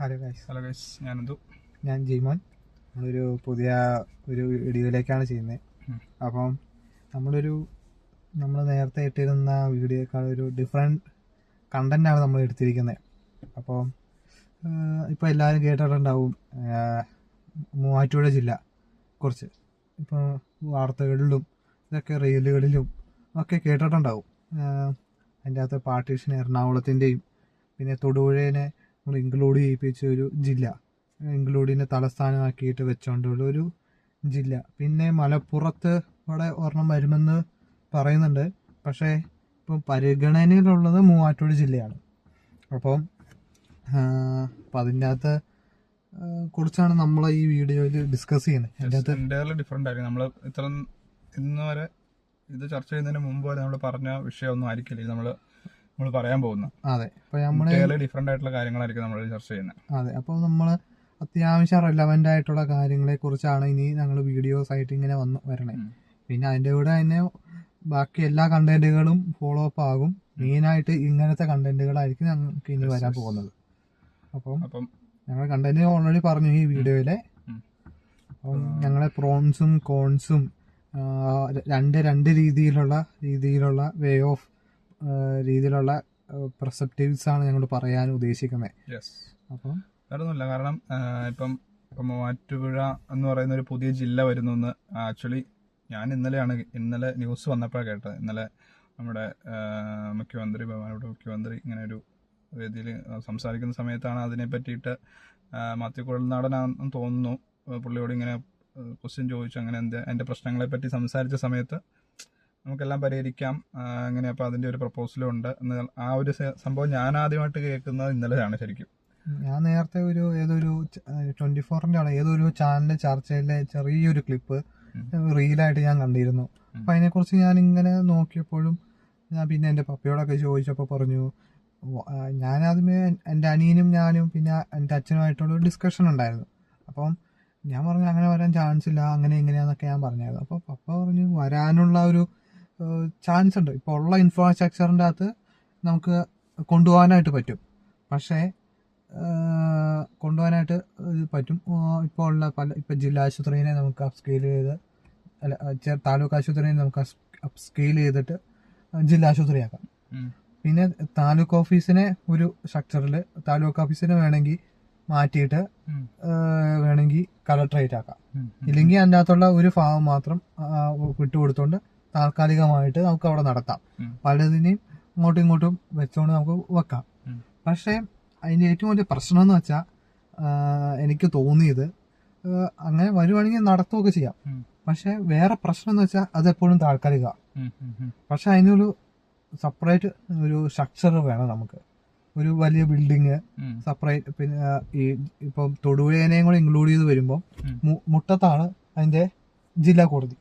Hello guys. ഞാൻ ജീമോൻ. നമ്മളൊരു പുതിയ വീഡിയോയിലേക്കാണ് ചെയ്യുന്നത്. അപ്പം നമ്മൾ നേരത്തെ ഇട്ടിരുന്ന വീഡിയോയേക്കാൾ ഒരു ഡിഫറെൻറ്റ് കണ്ടന്റാണ് നമ്മൾ എടുത്തിരിക്കുന്നത്. അപ്പോൾ ഇപ്പോൾ എല്ലാവരും കേട്ടിട്ടുണ്ടാവും, മൂവാറ്റുപുഴ ജില്ല കുറച്ച് ഇപ്പോൾ വാർത്തകളിലും ഇതൊക്കെ റീലുകളിലും ഒക്കെ കേട്ടിട്ടുണ്ടാവും. അതിൻ്റെ അകത്ത് പാർട്ടീഷൻ എറണാകുളത്തിൻ്റെയും പിന്നെ തൊടുപുഴേനെ നമ്മൾ ഇൻക്ലൂഡ് ചെയ്യിപ്പിച്ച ഒരു ജില്ല, ഇൻക്ലൂഡിനെ തലസ്ഥാനമാക്കിയിട്ട് വെച്ചുകൊണ്ടുള്ള ഒരു ജില്ല. പിന്നെ മലപ്പുറത്ത് ഇവിടെ ഒരെണ്ണം വരുമെന്ന് പറയുന്നുണ്ട്. പക്ഷേ ഇപ്പം പരിഗണനയിലുള്ളത് മൂവാറ്റുപുഴ ജില്ലയാണ്. അപ്പം അതിൻ്റെ അകത്ത് കുറിച്ചാണ് നമ്മൾ ഈ വീഡിയോയിൽ ഡിസ്കസ് ചെയ്യുന്നത്. അതിൻ്റെ അകത്ത് ഡിഫറെൻ്റ് ആയിരിക്കും. നമ്മൾ ഇന്ന് വരെ ഇത് ചർച്ച ചെയ്യുന്നതിന് മുമ്പ് വരെ നമ്മൾ പറഞ്ഞ വിഷയമൊന്നും ആയിരിക്കില്ല നമ്മൾ പറയാൻ പോകുന്നത്. അതെ, അപ്പോൾ ഡിഫറെന്റ് ആയിട്ടുള്ള കാര്യങ്ങളായിരിക്കും നമ്മൾ ചർച്ച ചെയ്യുന്നത്. അതെ, അപ്പോൾ നമ്മൾ അത്യാവശ്യം റെലവെന്റ് ആയിട്ടുള്ള കാര്യങ്ങളെ കുറിച്ചാണ് ഇനി ഞങ്ങൾ വീഡിയോസ് ആയിട്ട് ഇങ്ങനെ വരണേ. പിന്നെ അതിൻ്റെ കൂടെ തന്നെ ബാക്കി എല്ലാ കണ്ടന്റുകളും ഫോളോ അപ്പ് ആകും. മെയിനായിട്ട് ഇങ്ങനത്തെ കണ്ടന്റുകളായിരിക്കും ഞങ്ങൾക്ക് ഇനി വരാൻ പോകുന്നത്. അപ്പം ഞങ്ങൾ കണ്ടന്റ് ഓൾറെഡി പറഞ്ഞു ഈ വീഡിയോയിലെ. അപ്പം ഞങ്ങളെ പ്രോൺസും കോൺസും രണ്ട് രീതിയിലുള്ള വേ ഓഫ് രീതിയിലുള്ള പെർസെപ്റ്റീവ്സ് ആണ് ഞങ്ങൾ പറയാൻ ഉദ്ദേശിക്കുന്നത്. അപ്പം വേറൊന്നുമില്ല, കാരണം ഇപ്പം മൂവാറ്റുപുഴ എന്ന് പറയുന്ന ഒരു പുതിയ ജില്ല വരുന്നു എന്ന് ആക്ച്വലി ഞാൻ ഇന്നലെ ന്യൂസ് വന്നപ്പോഴാണ് കേട്ടത്. ഇന്നലെ നമ്മുടെ ബഹുമാനപ്പെട്ട മുഖ്യമന്ത്രി ഇങ്ങനെ ഒരു വേദിയിൽ സംസാരിക്കുന്ന സമയത്താണ് അതിനെ പറ്റിയിട്ട് മാത്യു കുഴൽനാടനാണെന്ന് തോന്നുന്നു, പുള്ളിയോട് ഇങ്ങനെ ക്വസ്റ്റ്യൻ ചോദിച്ചു, അങ്ങനെ എൻ്റെ പ്രശ്നങ്ങളെ പറ്റി സംസാരിച്ച സമയത്ത് നമുക്കെല്ലാം പരിഹരിക്കാം അങ്ങനെ. അപ്പോൾ അതിൻ്റെ ഒരു പ്രപ്പോസലും ഉണ്ട്. ആ ഒരു സംഭവം ഞാൻ ആദ്യമായിട്ട് കേൾക്കുന്നത് ഇന്നലെയാണ് ശരിക്കും. ഞാൻ നേരത്തെ ഏതൊരു 24-ന്റെ ഏതൊരു ചാനലിലെ ചർച്ചയിലെ ചെറിയൊരു ക്ലിപ്പ് റീലായിട്ട് ഞാൻ കണ്ടിരുന്നു. അപ്പം അതിനെക്കുറിച്ച് ഞാൻ ഇങ്ങനെ നോക്കിയപ്പോഴും ഞാൻ പിന്നെ എൻ്റെ പപ്പയോടൊക്കെ ചോദിച്ചപ്പോൾ പറഞ്ഞു, ഞാനാദ്യമേ എൻ്റെ അനിയനും ഞാനും പിന്നെ എൻ്റെ അച്ഛനുമായിട്ടുള്ള ഒരു ഡിസ്കഷൻ ഉണ്ടായിരുന്നു. അപ്പം ഞാൻ പറഞ്ഞു അങ്ങനെ വരാൻ ചാൻസ് ഇല്ല, അങ്ങനെ എങ്ങനെയാന്നൊക്കെ ഞാൻ പറഞ്ഞായിരുന്നു. അപ്പോൾ പപ്പ പറഞ്ഞു വരാനുള്ള ഒരു ചാൻസ് ഉണ്ട്, ഇപ്പോൾ ഉള്ള ഇൻഫ്രാസ്ട്രക്ചറിൻ്റെ അകത്ത് നമുക്ക് കൊണ്ടുപോകാനായിട്ട് പറ്റും. പക്ഷേ കൊണ്ടുപോകാനായിട്ട് പറ്റും. ഇപ്പോൾ ഉള്ള ഇപ്പോൾ ജില്ലാ ആശുപത്രിയെ നമുക്ക് അപ്സ്കെയിൽ ചെയ്ത്, താലൂക്ക് ആശുപത്രിയെ നമുക്ക് അപ്സ്കെയിൽ ചെയ്തിട്ട് ജില്ലാ ആശുപത്രിയാക്കാം. പിന്നെ താലൂക്ക് ഓഫീസിനെ ഒരു സ്ട്രക്ചറിൽ താലൂക്ക് ഓഫീസിനെ വേണമെങ്കിൽ മാറ്റിയിട്ട് വേണമെങ്കിൽ കളക്ടറേറ്റ് ആക്കാം. ഇല്ലെങ്കിൽ അതിൻ്റെ അകത്തുള്ള ഒരു ഭാഗം മാത്രം വിട്ടുകൊടുത്തോണ്ട് താൽക്കാലികമായിട്ട് നമുക്ക് അവിടെ നടത്താം. പലതിനെയും അങ്ങോട്ടും ഇങ്ങോട്ടും വെച്ചുകൊണ്ട് നമുക്ക് വെക്കാം. പക്ഷേ അതിൻ്റെ ഏറ്റവും വലിയ പ്രശ്നം എന്ന് വെച്ചാൽ എനിക്ക് തോന്നിയത് അങ്ങനെ വരുവാണെങ്കിൽ നടത്തുകയൊക്കെ ചെയ്യാം. പക്ഷെ വേറെ പ്രശ്നം എന്ന് വെച്ചാൽ അതെപ്പോഴും താൽക്കാലികമാണ്. പക്ഷെ അതിനൊരു സെപ്പറേറ്റ് ഒരു സ്ട്രക്ചർ വേണം നമുക്ക്, ഒരു വലിയ ബിൽഡിങ് സെപ്പറേറ്റ്. പിന്നെ ഈ ഇപ്പം തൊടുപുഴേനെയും കൂടെ ഇൻക്ലൂഡ് ചെയ്ത് വരുമ്പോൾ മുട്ടത്താണ് അതിന്റെ ജില്ലാ കോടതി.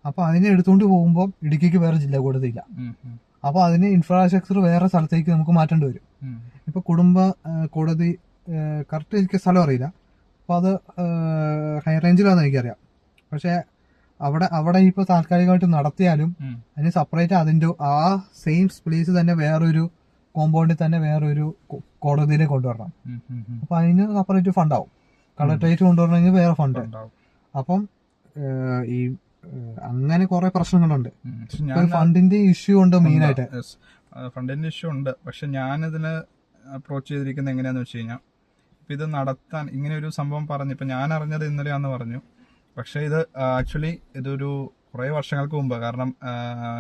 അപ്പൊ അതിനെ എടുത്തുകൊണ്ട് പോകുമ്പോൾ ഇടുക്കിക്ക് വേറെ ജില്ലാ കോടതി ഇല്ല. അപ്പൊ അതിന് ഇൻഫ്രാസ്ട്രക്ചർ വേറെ സ്ഥലത്തേക്ക് നമുക്ക് മാറ്റേണ്ടി വരും. ഇപ്പൊ കുടുംബ കോടതി കറക്റ്റ് എനിക്ക് സ്ഥലം അറിയില്ല, അപ്പൊ അത് ഹൈ റേഞ്ചിലാണെന്ന് എനിക്കറിയാം. പക്ഷെ അവിടെ ഇപ്പൊ താൽക്കാലികമായിട്ട് നടത്തിയാലും അതിന് സെപ്പറേറ്റ് അതിന്റെ ആ സെയിം പ്ലേസ് തന്നെ വേറൊരു കോമ്പൗണ്ടിൽ തന്നെ വേറൊരു കോടതിയിലെ കൊണ്ടുവരണം. അപ്പൊ അതിന് സെപ്പറേറ്റ് ഫണ്ടാവും. കളക്ടറേറ്റ് കൊണ്ടുവരണമെങ്കിൽ വേറെ ഫണ്ട്. അപ്പം ഈ അങ്ങനെ കുറെ പ്രശ്നങ്ങളുണ്ട്. ഫണ്ടിന്റെ ഇഷ്യൂ ഉണ്ട്, മെയിനായിട്ട് ഫണ്ടിന്റെ ഇഷ്യൂ ഉണ്ട്. പക്ഷെ ഞാനിതിന് അപ്രോച്ച് ചെയ്തിരിക്കുന്നത് എങ്ങനെയാന്ന് വെച്ച് കഴിഞ്ഞാൽ, ഇപ്പൊ ഇത് നടത്താൻ ഇങ്ങനെ ഒരു സംഭവം പറഞ്ഞു. ഇപ്പൊ ഞാൻ അറിഞ്ഞത് ഇന്നലെയാന്ന് പറഞ്ഞു. പക്ഷെ ഇത് ആക്ച്വലി ഇതൊരു കുറെ വർഷങ്ങൾക്ക് മുമ്പ്, കാരണം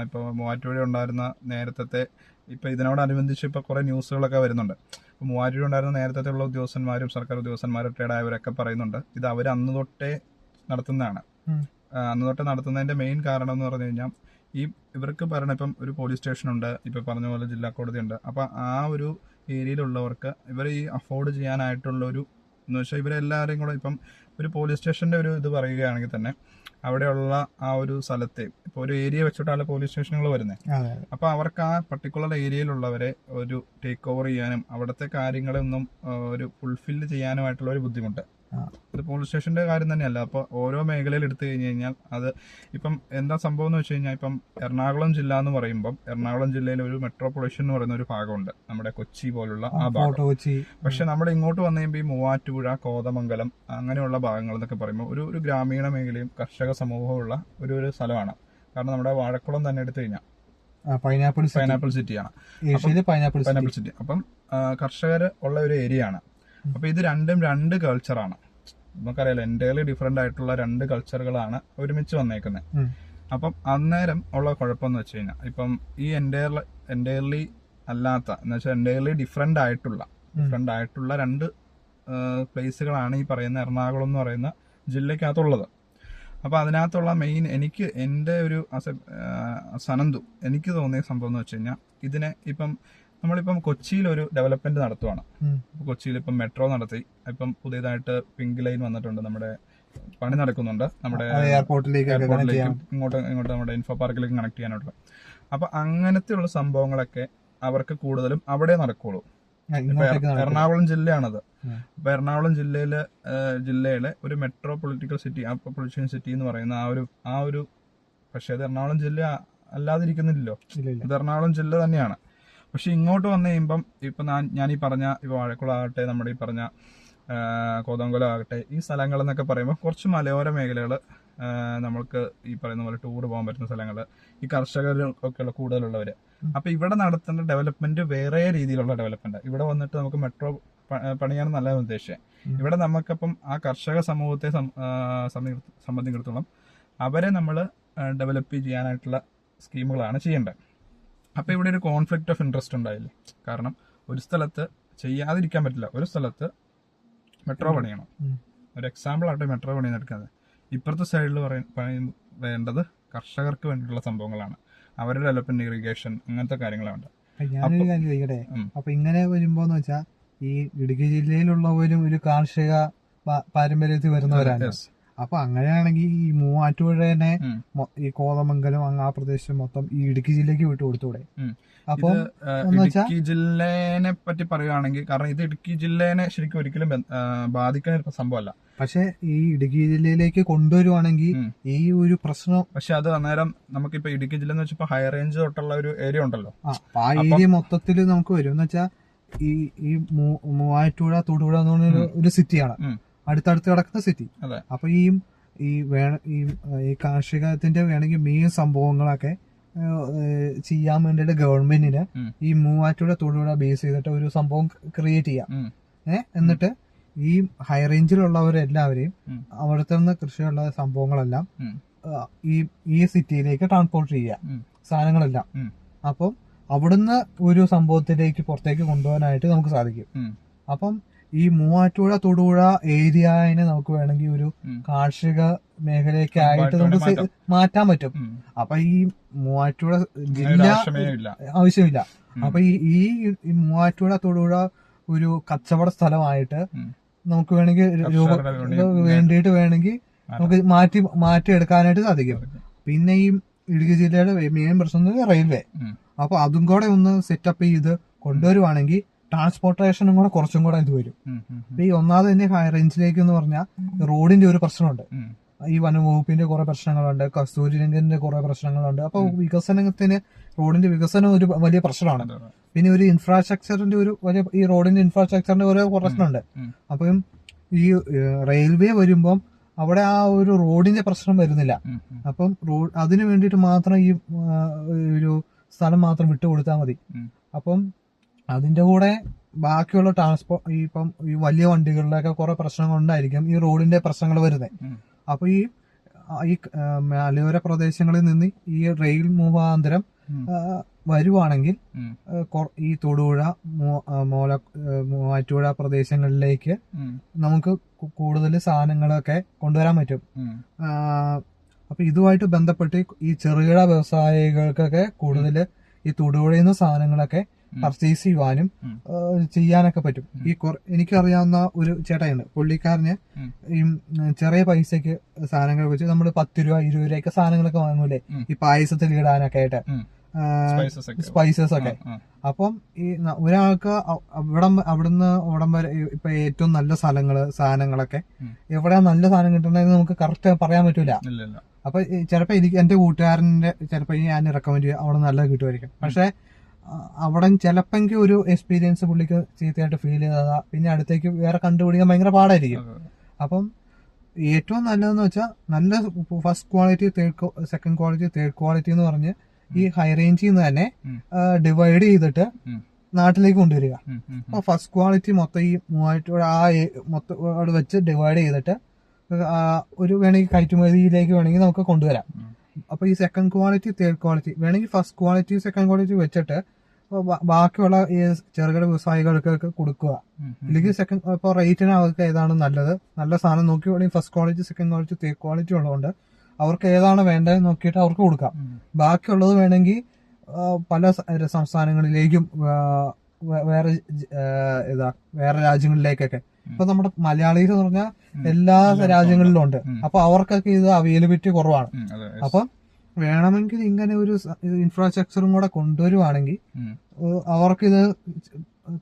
ഇപ്പൊ മൂവാറ്റുപുഴ ഉണ്ടായിരുന്ന നേരത്തെ, ഇപ്പൊ ഇതിനോടനുബന്ധിച്ച് ഇപ്പൊ കുറെ ന്യൂസുകളൊക്കെ വരുന്നുണ്ട്. ഇപ്പൊ മൂവാറ്റുപുഴ ഉണ്ടായിരുന്ന നേരത്തെ ഉള്ള ഉദ്യോഗസ്ഥന്മാരും സർക്കാർ ഉദ്യോഗസ്ഥന്മാരും റിട്ടയർഡ് ആയവരൊക്കെ പറയുന്നുണ്ട് ഇത് അവർ അന്ന് തൊട്ടേ നടത്തുന്നതാണ്. അന്ന് തൊട്ട് നടത്തുന്നതിന്റെ മെയിൻ കാരണം എന്ന് പറഞ്ഞു കഴിഞ്ഞാൽ, ഇവർക്ക് പറയണ ഇപ്പം ഒരു പോലീസ് സ്റ്റേഷൻ ഉണ്ട്, ഇപ്പൊ പറഞ്ഞ പോലെ ജില്ലാ കോടതി ഉണ്ട്. അപ്പൊ ആ ഒരു ഏരിയയിലുള്ളവർക്ക് ഇവർ ഈ അഫോർഡ് ചെയ്യാനായിട്ടുള്ള ഒരു എന്ന് വെച്ചാൽ ഇവരെല്ലാവരെയും കൂടെ ഇപ്പം ഒരു പോലീസ് സ്റ്റേഷന്റെ ഒരു ഇത് പറയുകയാണെങ്കിൽ തന്നെ അവിടെയുള്ള ആ ഒരു സ്ഥലത്തെ ഇപ്പൊ ഒരു ഏരിയ വെച്ചിട്ടാണ് പോലീസ് സ്റ്റേഷനുകൾ വരുന്നത്. അപ്പൊ അവർക്ക് ആ പർട്ടിക്കുലർ ഏരിയയിലുള്ളവരെ ഒരു ടേക്ക് ഓവർ ചെയ്യാനും അവിടുത്തെ കാര്യങ്ങളൊന്നും ഒരു ഫുൾഫില്ല് ചെയ്യാനുമായിട്ടുള്ള ഒരു ബുദ്ധിമുട്ട്. ഇത് പോലീസ് സ്റ്റേഷന്റെ കാര്യം തന്നെയല്ല. അപ്പൊ ഓരോ മേഖലയിൽ എടുത്തു കഴിഞ്ഞു കഴിഞ്ഞാൽ അത് ഇപ്പം എന്താ സംഭവം എന്ന് വെച്ച് കഴിഞ്ഞാൽ, ഇപ്പം എറണാകുളം ജില്ല എന്ന് പറയുമ്പോൾ എറണാകുളം ജില്ലയിൽ ഒരു മെട്രോപൊളിറ്റൻ എന്ന് പറയുന്ന ഒരു ഭാഗമുണ്ട്, നമ്മുടെ കൊച്ചി പോലുള്ള ആ ഭാഗം. പക്ഷെ നമ്മുടെ ഇങ്ങോട്ട് വന്നു കഴിയുമ്പോൾ ഈ മൂവാറ്റുപുഴ, കോതമംഗലം അങ്ങനെയുള്ള ഭാഗങ്ങൾ എന്നൊക്കെ പറയുമ്പോൾ ഒരു ഗ്രാമീണ മേഖലയും കർഷക സമൂഹമുള്ള ഒരു സ്ഥലമാണ്. കാരണം നമ്മുടെ വാഴക്കുളം തന്നെ എടുത്തു കഴിഞ്ഞാൽ പൈനാപ്പിൾ സിറ്റിയാണ്, പൈനാപ്പിൾ സിറ്റി. അപ്പം കർഷകർ ഉള്ള ഒരു ഏരിയ ആണ്. അപ്പൊ ഇത് രണ്ടും രണ്ട് കൾച്ചറാണ്. നമുക്കറിയാലോ, എൻ്റയർലി ഡിഫറെന്റ് ആയിട്ടുള്ള രണ്ട് കൾച്ചറുകളാണ് ഒരുമിച്ച് വന്നേക്കുന്നത്. അപ്പം അന്നേരം ഉള്ള കുഴപ്പമെന്ന് വെച്ച് കഴിഞ്ഞാൽ, ഇപ്പം ഈ എൻ്റയർലി അല്ലാത്ത എന്ന് വെച്ചാൽ എൻ്റയർലി ഡിഫറെന്റ് ആയിട്ടുള്ള രണ്ട് പ്ലേസുകളാണ് ഈ പറയുന്ന എറണാകുളം എന്ന് പറയുന്ന ജില്ലക്കകത്തുള്ളത്. അപ്പൊ അതിനകത്തുള്ള മെയിൻ എനിക്ക് എൻ്റെ ഒരു സനന്തു എനിക്ക് തോന്നിയ സംഭവം എന്ന് വെച്ച് കഴിഞ്ഞാൽ, ഇതിനെ നമ്മളിപ്പം കൊച്ചിയിൽ ഒരു ഡെവലപ്മെന്റ് നടത്തുവാണ്. കൊച്ചിയിൽ ഇപ്പം മെട്രോ നടത്തി, ഇപ്പം പുതിയതായിട്ട് പിങ്ക് ലൈൻ വന്നിട്ടുണ്ട്, നമ്മുടെ പണി നടക്കുന്നുണ്ട്, നമ്മുടെ എയർപോർട്ടിലേക്ക് ഇങ്ങോട്ട് നമ്മുടെ ഇൻഫോ പാർക്കിലേക്ക് കണക്ട് ചെയ്യാനായിട്ടുള്ള. അപ്പൊ അങ്ങനത്തെയുള്ള സംഭവങ്ങളൊക്കെ അവർക്ക് കൂടുതലും അവിടെ നടക്കുള്ളൂ. എറണാകുളം ജില്ലയാണത്. അപ്പൊ എറണാകുളം ജില്ലയിലെ ഒരു മെട്രോ പൊളിറ്റീഷ്യൻ സിറ്റി എന്ന് പറയുന്ന ആ ഒരു പക്ഷെ അത് എറണാകുളം ജില്ല അല്ലാതിരിക്കുന്നില്ലല്ലോ, ഇത് എറണാകുളം ജില്ല തന്നെയാണ്. പക്ഷെ ഇങ്ങോട്ട് വന്നു കഴിയുമ്പം ഇപ്പൊ ഞാൻ ഈ പറഞ്ഞ ഇപ്പൊ വാഴക്കുളം ആകട്ടെ, നമ്മുടെ ഈ പറഞ്ഞ കോതമംഗലം ആകട്ടെ, ഈ സ്ഥലങ്ങൾ എന്നൊക്കെ പറയുമ്പോൾ കുറച്ച് മലയോര മേഖലകൾ, നമ്മൾക്ക് ഈ പറയുന്ന പോലെ ടൂർ പോകാൻ പറ്റുന്ന സ്ഥലങ്ങള്, ഈ കർഷകരൊക്കെയുള്ള കൂടുതലുള്ളവര്. അപ്പൊ ഇവിടെ നടത്തുന്ന ഡെവലപ്മെന്റ് വേറെ രീതിയിലുള്ള ഡെവലപ്മെന്റ്. ഇവിടെ വന്നിട്ട് നമുക്ക് മെട്രോ പണിയാണ് നല്ല ഉദ്ദേശം. ഇവിടെ നമുക്കപ്പം ആ കർഷക സമൂഹത്തെ സംബന്ധിച്ചിടത്തോളം അവരെ നമ്മൾ ഡെവലപ്പ് ചെയ്യാനായിട്ടുള്ള സ്കീമുകളാണ് ചെയ്യേണ്ടത്. അപ്പൊ ഇവിടെ ഒരു കോൺഫ്ലിക്ട് ഓഫ് ഇൻട്രസ്റ്റ് ഉണ്ടായില്ലേ. കാരണം ഒരു സ്ഥലത്ത് ചെയ്യാതിരിക്കാൻ പറ്റില്ല, ഒരു സ്ഥലത്ത് മെട്രോ പണിയണം. ഒരു എക്സാമ്പിൾ ആയിട്ട് മെട്രോ പണിയെന്ന് എടുക്കുന്നത്. ഇപ്പുറത്തെ സൈഡിൽ വേണ്ടത് കർഷകർക്ക് വേണ്ടിയിട്ടുള്ള സംഭവങ്ങളാണ്, അവരുടെ ഡെവലപ്മെന്റ്, ഇറിഗേഷൻ, അങ്ങനത്തെ കാര്യങ്ങളുണ്ട്. ഞാനൊരു കാര്യം ചോദിക്കട്ടെ, അപ്പൊ ഇങ്ങനെ വരുമ്പോന്ന് വെച്ചാൽ ഈ ഇടുക്കി ജില്ലയിലുള്ളവരും ഒരു കാർഷിക പാരമ്പര്യത്തിൽ വരുന്നവരാണ്. അപ്പൊ അങ്ങനെയാണെങ്കിൽ ഈ മൂവാറ്റുപുഴനെ, ഈ കോതമംഗലം ആ പ്രദേശം മൊത്തം ഈ ഇടുക്കി ജില്ലക്ക് വിട്ടു കൊടുത്തൂടെ? അപ്പൊ ഇടുക്കി ജില്ലേനെ പറ്റി പറയുകയാണെങ്കിൽ, കാരണം ഇത് ഇടുക്കി ജില്ലേനെ ശരിക്കും ഒരിക്കലും ബാധിക്കുന്ന ഒരു സംഭവമല്ല. പക്ഷെ ഈ ഇടുക്കി ജില്ലയിലേക്ക് കൊണ്ടുവരുവാണെങ്കിൽ ഈ ഒരു പ്രശ്നം, പക്ഷെ അത് അന്നേരം നമുക്കിപ്പോ ഇടുക്കി ജില്ല എന്ന് വെച്ചപ്പോ ഹൈ റേഞ്ച് തൊട്ടുള്ള ഒരു ഏരിയ ഉണ്ടല്ലോ, ആ ഏരിയ മൊത്തത്തിൽ നമുക്ക് വരും. എന്ന് വെച്ചാൽ ഈ മൂവാറ്റുപുഴ, തൊടുപുഴ എന്ന് പറഞ്ഞ ഒരു സിറ്റിയാണ്, അടുത്തടുത്ത് കിടക്കുന്ന സിറ്റി. അപ്പൊ ഈ കാർഷികത്തിന്റെ വേണമെങ്കിൽ മെയിൻ സംഭവങ്ങളൊക്കെ ചെയ്യാൻ വേണ്ടിയിട്ട് ഗവൺമെന്റിന് ഈ മൂവാറ്റുപുഴ, തൊടുപുഴ ബേസ് ചെയ്തിട്ട് ഒരു സംഭവം ക്രിയേറ്റ് ചെയ്യാം. എന്നിട്ട് ഈ ഹൈ റേഞ്ചിലുള്ളവരെല്ലാവരെയും അവിടുത്തെ നിന്ന് കൃഷിയുള്ള സംഭവങ്ങളെല്ലാം ഈ സിറ്റിയിലേക്ക് ട്രാൻസ്പോർട്ട് ചെയ്യാം, സാധനങ്ങളെല്ലാം. അപ്പം അവിടുന്ന് ഒരു സംഭവത്തിലേക്ക് പുറത്തേക്ക് കൊണ്ടുപോകാനായിട്ട് നമുക്ക് സാധിക്കും. അപ്പം ഈ മൂവാറ്റുപുഴ, തൊടുപുഴ ഏരിയനെ നമുക്ക് വേണമെങ്കിൽ ഒരു കാർഷിക മേഖലയ്ക്കായിട്ട് നമുക്ക് മാറ്റാൻ പറ്റും. അപ്പൊ ഈ മൂവാറ്റുപുഴ ജില്ല ആവശ്യമില്ല. അപ്പൊ ഈ മൂവാറ്റുപുഴ, തൊടുപുഴ ഒരു കച്ചവട സ്ഥലമായിട്ട് നമുക്ക് വേണമെങ്കിൽ വേണ്ടിയിട്ട് വേണമെങ്കിൽ നമുക്ക് മാറ്റിയെടുക്കാനായിട്ട് സാധിക്കും. പിന്നെ ഈ ഇടുക്കി ജില്ലയുടെ മെയിൻ പ്രശ്നം റെയിൽവേ. അപ്പൊ അതും കൂടെ ഒന്ന് സെറ്റപ്പ് ചെയ്ത് കൊണ്ടുവരുവാണെങ്കിൽ ട്രാൻസ്പോർട്ടേഷനും കൂടെ കുറച്ചും കൂടെ ഇത് വരും. ഈ ഒന്നാമത് തന്നെ ഹൈ റേഞ്ചിലേക്ക് എന്ന് പറഞ്ഞാൽ റോഡിന്റെ ഒരു പ്രശ്നമുണ്ട്, ഈ വനംവകുപ്പിന്റെ കുറെ പ്രശ്നങ്ങളുണ്ട്, കസ്തൂരിരംഗന്റെ കുറെ പ്രശ്നങ്ങളുണ്ട്. അപ്പൊ വികസനത്തിന് റോഡിന്റെ വികസനം ഒരു വലിയ പ്രശ്നമാണ്. പിന്നെ ഒരു ഇൻഫ്രാസ്ട്രക്ചറിന്റെ ഒരു വലിയ, ഈ റോഡിന്റെ ഇൻഫ്രാസ്ട്രക്ചറിന്റെ ഓരോ പ്രശ്നമുണ്ട്. അപ്പം ഈ റെയിൽവേ വരുമ്പം അവിടെ ആ ഒരു റോഡിന്റെ പ്രശ്നം വരുന്നില്ല. അപ്പം അതിന് വേണ്ടിയിട്ട് മാത്രം ഈ ഒരു സ്ഥലം മാത്രം വിട്ടുകൊടുത്താൽ മതി. അപ്പം അതിന്റെ കൂടെ ബാക്കിയുള്ള ട്രാൻസ്പോർട്ട് ഇപ്പം ഈ വലിയ വണ്ടികളിലൊക്കെ കുറെ പ്രശ്നങ്ങൾ ഉണ്ടായിരിക്കും, ഈ റോഡിന്റെ പ്രശ്നങ്ങൾ വരുന്നത്. അപ്പൊ ഈ മലയോര പ്രദേശങ്ങളിൽ നിന്ന് ഈ റെയിൽ മുഖാന്തരം വരുവാണെങ്കിൽ ഈ തൊടുപുഴ, മൂവാറ്റുപുഴ പ്രദേശങ്ങളിലേക്ക് നമുക്ക് കൂടുതൽ സാധനങ്ങളൊക്കെ കൊണ്ടുവരാൻ പറ്റും. അപ്പൊ ഇതുമായിട്ട് ബന്ധപ്പെട്ട് ഈ ചെറുകിട വ്യവസായികൾക്കൊക്കെ കൂടുതൽ ഈ തൊടുപുഴയിൽ നിന്ന് സാധനങ്ങളൊക്കെ പർച്ചേസ് ചെയ്യുവാനും ചെയ്യാനൊക്കെ പറ്റും. എനിക്കറിയാവുന്ന ഒരു ചേട്ടായിണ്ട്, പുള്ളിക്കാരന് ഈ ചെറിയ പൈസക്ക് സാധനങ്ങൾ വെച്ച് നമ്മൾ 10 രൂപ 20 രൂപയൊക്കെ സാധനങ്ങളൊക്കെ വാങ്ങൂലേ ഈ പായസത്തിൽ ഇടാനൊക്കെ ആയിട്ട്. സ്പൈസസ് ഒക്കെ. അപ്പം ഈ ഒരാൾക്ക് അവിടുന്ന് അവിടം വരെ ഇപ്പൊ ഏറ്റവും നല്ല സാധനങ്ങളൊക്കെ എവിടെ നല്ല സാധനം കിട്ടണമെന്ന് നമുക്ക് കറക്റ്റ് പറയാൻ പറ്റൂല. അപ്പൊ ചിലപ്പോ എന്റെ കൂട്ടുകാരന്റെ ചിലപ്പോ ഞാൻ റെക്കമെൻഡ് ചെയ്യും അവിടെ നല്ലത് കിട്ടുമായിരിക്കും. പക്ഷെ അവിടെ ചിലപ്പെങ്കിൽ ഒരു എക്സ്പീരിയൻസ് പുള്ളിക്ക് ചീത്തയായിട്ട് ഫീൽ ചെയ്തതാ, പിന്നെ അടുത്തേക്ക് വേറെ കണ്ടുപിടിക്കാൻ ഭയങ്കര പാടായിരിക്കും. അപ്പം ഏറ്റവും നല്ലതെന്ന് വെച്ചാൽ നല്ല first quality, second quality, third quality എന്ന് പറഞ്ഞ് ഈ ഹൈ റേഞ്ചിൽ നിന്ന് തന്നെ ഡിവൈഡ് ചെയ്തിട്ട് നാട്ടിലേക്ക് കൊണ്ടുവരിക. അപ്പൊ ഫസ്റ്റ് ക്വാളിറ്റി മൊത്തം ഈ മൊത്തം അവിടെ വെച്ച് ഡിവൈഡ് ചെയ്തിട്ട് ഒരു വേണമെങ്കിൽ കയറ്റുമതിയിലേക്ക് വേണമെങ്കിൽ നമുക്ക് കൊണ്ടുവരാം. അപ്പൊ ഈ സെക്കൻഡ് ക്വാളിറ്റി, തേർഡ് ക്വാളിറ്റി വേണമെങ്കിൽ ഫസ്റ്റ് ക്വാളിറ്റി, സെക്കൻഡ് ക്വാളിറ്റി വെച്ചിട്ട് ബാക്കിയുള്ള ഈ ചെറുകിട വ്യവസായികൾക്ക് കൊടുക്കുക. ഇല്ലെങ്കിൽ സെക്കൻഡ് ഇപ്പൊ റേറ്റിന് അവർക്ക് ഏതാണ് നല്ലത്, നല്ല സാധനം നോക്കി വേണമെങ്കിൽ first quality, second quality, third quality ഉള്ളതുകൊണ്ട് അവർക്ക് ഏതാണ് വേണ്ടത് നോക്കിയിട്ട് അവർക്ക് കൊടുക്കാം. ബാക്കിയുള്ളത് വേണമെങ്കിൽ പല സംസ്ഥാനങ്ങളിലേക്കും വേറെ രാജ്യങ്ങളിലേക്കൊക്കെ. ഇപ്പൊ നമ്മുടെ മലയാളീസ് എന്ന് പറഞ്ഞാൽ എല്ലാ രാജ്യങ്ങളിലും ഉണ്ട്. അപ്പൊ അവർക്കൊക്കെ ഇത് അവൈലബിലിറ്റി കുറവാണ്. അപ്പൊ വേണമെങ്കിൽ ഇങ്ങനെ ഒരു ഇൻഫ്രാസ്ട്രക്ചറും കൂടെ കൊണ്ടുവരുവാണെങ്കിൽ അവർക്കിത്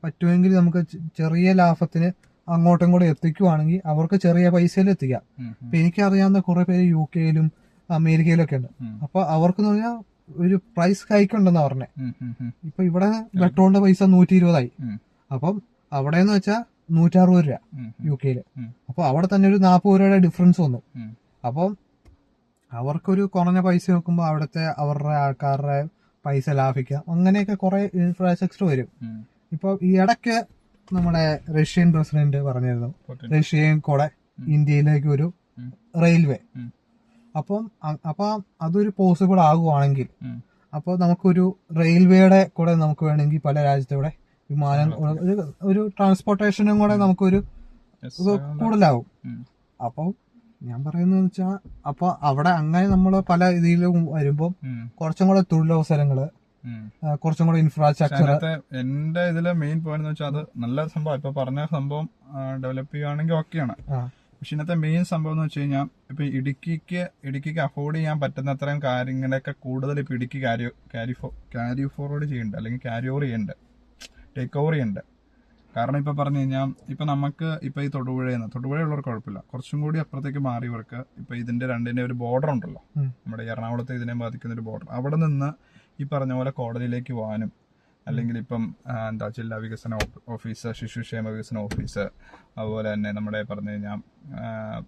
പറ്റുമെങ്കിൽ നമുക്ക് ചെറിയ ലാഭത്തിന് അങ്ങോട്ടും കൂടെ എത്തിക്കുവാണെങ്കിൽ അവർക്ക് ചെറിയ പൈസയിൽ എത്തിക്കാം. ഇപ്പൊ എനിക്കറിയാവുന്ന കുറെ പേര് UK-യിലും അമേരിക്കയിലും ഒക്കെ ഉണ്ട്. അപ്പൊ അവർക്കെന്ന് പറഞ്ഞാൽ ഒരു പ്രൈസ് ഹൈക്ക് ഉണ്ടെന്നാ പറഞ്ഞേ. ഇപ്പൊ ഇവിടെ പെട്രോളിന്റെ പൈസ 120 ആയി. അപ്പം അവിടെ എന്ന് വെച്ചാൽ 160 രൂപ UK-യില്. അപ്പൊ അവിടെ തന്നെ ഒരു 40 രൂപയുടെ ഡിഫറൻസ് വന്നു. അപ്പം അവർക്കൊരു കുറഞ്ഞ പൈസ നോക്കുമ്പോൾ അവരുടെ ആൾക്കാരുടെ പൈസ ലാഭിക്കാം. അങ്ങനെയൊക്കെ കുറെ ഇൻഫ്രാസ്ട്രക്ചർ വരും. ഇപ്പൊ ഈ ഇടയ്ക്ക് നമ്മുടെ റഷ്യൻ പ്രസിഡന്റ് പറഞ്ഞിരുന്നു റഷ്യയും കൂടെ ഇന്ത്യയിലേക്ക് ഒരു റെയിൽവേ. അപ്പൊ അതൊരു പോസിബിൾ ആകുവാണെങ്കിൽ അപ്പോൾ നമുക്കൊരു റെയിൽവേയുടെ കൂടെ നമുക്ക് വേണമെങ്കിൽ പല രാജ്യത്തൂടെ വിമാനം, ഒരു ട്രാൻസ്പോർട്ടേഷനും കൂടെ നമുക്കൊരു കൂടുതലാവും. അപ്പം ഞാൻ പറയുന്നത് വെച്ചാൽ അപ്പൊ അവിടെ അങ്ങനെ നമ്മൾ പല ഇതിലും വരുമ്പോൾ കുറച്ചും കൂടെ തൊഴിലവസരങ്ങള്, കുറച്ചും കൂടെ ഇൻഫ്രാസ്ട്രക്ചർ. എന്റെ ഇതിലെ മെയിൻ പോയിന്റ് എന്ന് വെച്ചാൽ അത് നല്ല സംഭവം. ഇപ്പൊ പറഞ്ഞ സംഭവം ഡെവലപ്പ് ചെയ്യുകയാണെങ്കിൽ ഓക്കെയാണ്. പക്ഷെ ഇന്നത്തെ മെയിൻ സംഭവം എന്ന് വെച്ച് കഴിഞ്ഞാൽ ഇപ്പൊ ഇടുക്കിക്ക് അഫോർഡ് ചെയ്യാൻ പറ്റുന്ന അത്രയും കാര്യങ്ങളൊക്കെ കൂടുതൽ ഇപ്പൊ ഇടുക്കി ക്യാരി ഫോർവേഡ് ചെയ്യുന്നുണ്ട്, അല്ലെങ്കിൽ ക്യാരി ഓവർ ചെയ്യുന്നുണ്ട്, ടേക്ക് ഓവർ ചെയ്യുന്നുണ്ട്. കാരണം ഇപ്പൊ പറഞ്ഞു കഴിഞ്ഞാൽ ഇപ്പൊ നമുക്ക് ഇപ്പൊ ഈ തൊടുപുഴയുള്ളവർക്ക് കുഴപ്പമില്ല. കുറച്ചും കൂടി അപ്പുറത്തേക്ക് മാറിയവർക്ക് ഇപ്പൊ ഇതിന്റെ രണ്ടിന്റെ ഒരു ബോർഡർ ഉണ്ടല്ലോ, നമ്മുടെ എറണാകുളത്തെ ഇതിനെ ബാധിക്കുന്ന ഒരു ബോർഡർ, അവിടെ നിന്ന് ഈ പറഞ്ഞ പോലെ കോടതിയിലേക്ക് പോകാനും, അല്ലെങ്കിൽ ഇപ്പം ജില്ലാ വികസന ഓഫീസ്, ശിശുക്ഷേമ വികസന ഓഫീസ്, അതുപോലെ തന്നെ നമ്മുടെ പറഞ്ഞു കഴിഞ്ഞാൽ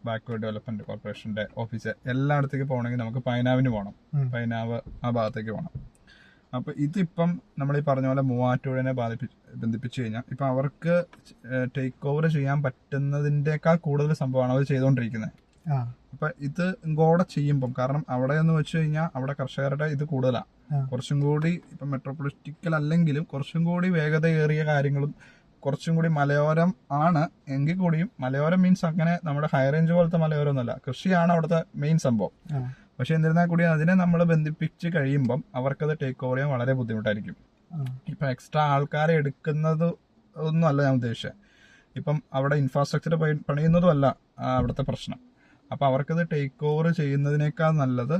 ബാക്ക്വേർഡ് ഡെവലപ്മെന്റ് കോർപ്പറേഷന്റെ ഓഫീസ്, എല്ലായിടത്തേക്ക് പോകണമെങ്കിൽ നമുക്ക് പൈനാവിന് പോകണം. പൈനാവ് ആ ഭാഗത്തേക്ക് പോകണം. അപ്പൊ ഇതിപ്പം നമ്മൾ ഈ പറഞ്ഞ പോലെ മൂവാറ്റുപുഴനെ ബന്ധിപ്പിച്ചു കഴിഞ്ഞാൽ ഇപ്പൊ അവർക്ക് ടേക്ക് ഓവർ ചെയ്യാൻ പറ്റുന്നതിന്റെക്കാൾ കൂടുതൽ സംഭവമാണ് അവർ ചെയ്തുകൊണ്ടിരിക്കുന്നത്. അപ്പൊ ഇത് ഇങ്ങോടെ ചെയ്യുമ്പം, കാരണം അവിടെ എന്ന് വെച്ച് കഴിഞ്ഞാൽ അവിടെ കർഷകരുടെ ഇത് കൂടുതലാണ്. കുറച്ചും കൂടി ഇപ്പൊ മെട്രോപൊളിറ്റിക്കൽ അല്ലെങ്കിലും കുറച്ചും കൂടി വേഗതയേറിയ കാര്യങ്ങളും കുറച്ചും കൂടി മലയോരം ആണ്. എങ്കിൽ കൂടിയും മലയോരം മീൻസ് അങ്ങനെ നമ്മുടെ ഹൈ റേഞ്ച് പോലത്തെ മലയോരം ഒന്നുമല്ല, കൃഷിയാണ് അവിടുത്തെ മെയിൻ സംഭവം. പക്ഷെ എന്നിരുന്നാൽ കൂടി അതിനെ നമ്മൾ ബന്ധിപ്പിച്ച് കഴിയുമ്പം അവർക്കത് ടേക്ക് ഓവർ ചെയ്യാൻ വളരെ ബുദ്ധിമുട്ടായിരിക്കും. ഇപ്പൊ എക്സ്ട്രാ ആൾക്കാരെ എടുക്കുന്നത് ഒന്നും അല്ല ഞാൻ ഉദ്ദേശിച്ചത്. ഇപ്പം അവിടെ ഇൻഫ്രാസ്ട്രക്ചർ പണിയുന്നതും അല്ല അവിടുത്തെ പ്രശ്നം. അപ്പൊ അവർക്കത് ടേക്ക് ഓവർ ചെയ്യുന്നതിനേക്കാൾ നല്ലത്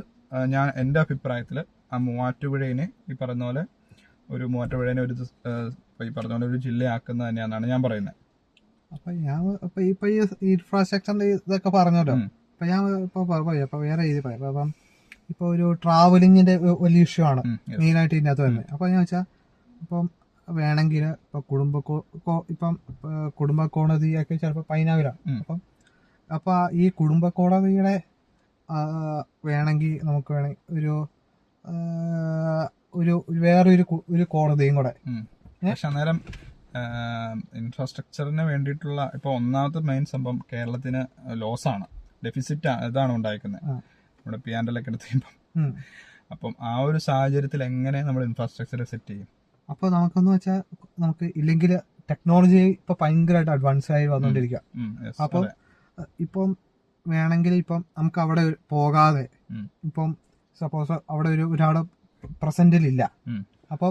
ഞാൻ എന്റെ അഭിപ്രായത്തില് ആ മൂവാറ്റുപുഴേനെ ഈ പറഞ്ഞ പോലെ ഒരു ഈ പറഞ്ഞ പോലെ ഒരു ജില്ലയാക്കുന്നത് തന്നെയാണെന്നാണ് ഞാൻ പറയുന്നത്. അപ്പൊ ഇപ്പൊ ഈ ഇൻഫ്രാസ്ട്രക്ചറിന്റെ ഇതൊക്കെ പറഞ്ഞല്ലോ. ഇപ്പൊ ഞാൻ ഇപ്പൊ വേറെ രീതി പറയാം. അപ്പം ഇപ്പൊ ഒരു ട്രാവലിങ്ങിന്റെ വലിയ ഇഷ്യൂ ആണ് മെയിനായിട്ട് ഇതിനകത്ത് തന്നെ. അപ്പൊ ഞാൻ വെച്ചാൽ ഇപ്പം വേണമെങ്കിൽ ഇപ്പൊ കുടുംബ കോടതിയൊക്കെ ചിലപ്പോ പൈനാവിലാണ്. അപ്പൊ ഈ കുടുംബ കോടതിയുടെ വേണമെങ്കിൽ നമുക്ക് വേണമെങ്കിൽ വേറൊരു കോടതിയും കൂടെ. പക്ഷെ അന്നേരം ഇൻഫ്രാസ്ട്രക്ചറിന് വേണ്ടിയിട്ടുള്ള ഇപ്പൊ ഒന്നാമത്തെ മെയിൻ സംഭവം കേരളത്തിന് ലോസാണ്, ഡെഫിസിറ്റ് ഇതാണ് ഉണ്ടായിരിക്കുന്നത് നമ്മുടെ പിയാൻഡലൊക്കെ എടുത്ത് കഴിയുമ്പം. അപ്പം ആ ഒരു സാഹചര്യത്തിൽ എങ്ങനെ നമ്മൾ ഇൻഫ്രാസ്ട്രക്ചർ സെറ്റ് ചെയ്യും? അപ്പൊ നമുക്കെന്ന് വെച്ചാൽ നമുക്ക് ഇല്ലെങ്കിൽ ടെക്നോളജി ഇപ്പൊ ഭയങ്കരമായിട്ട് അഡ്വാൻസ് ആയി വന്നുകൊണ്ടിരിക്കുക. അപ്പം ഇപ്പം വേണമെങ്കിൽ ഇപ്പം നമുക്ക് അവിടെ പോകാതെ ഇപ്പം സപ്പോസ് അവിടെ ഒരാള് പ്രസന്റിലില്ല, അപ്പൊ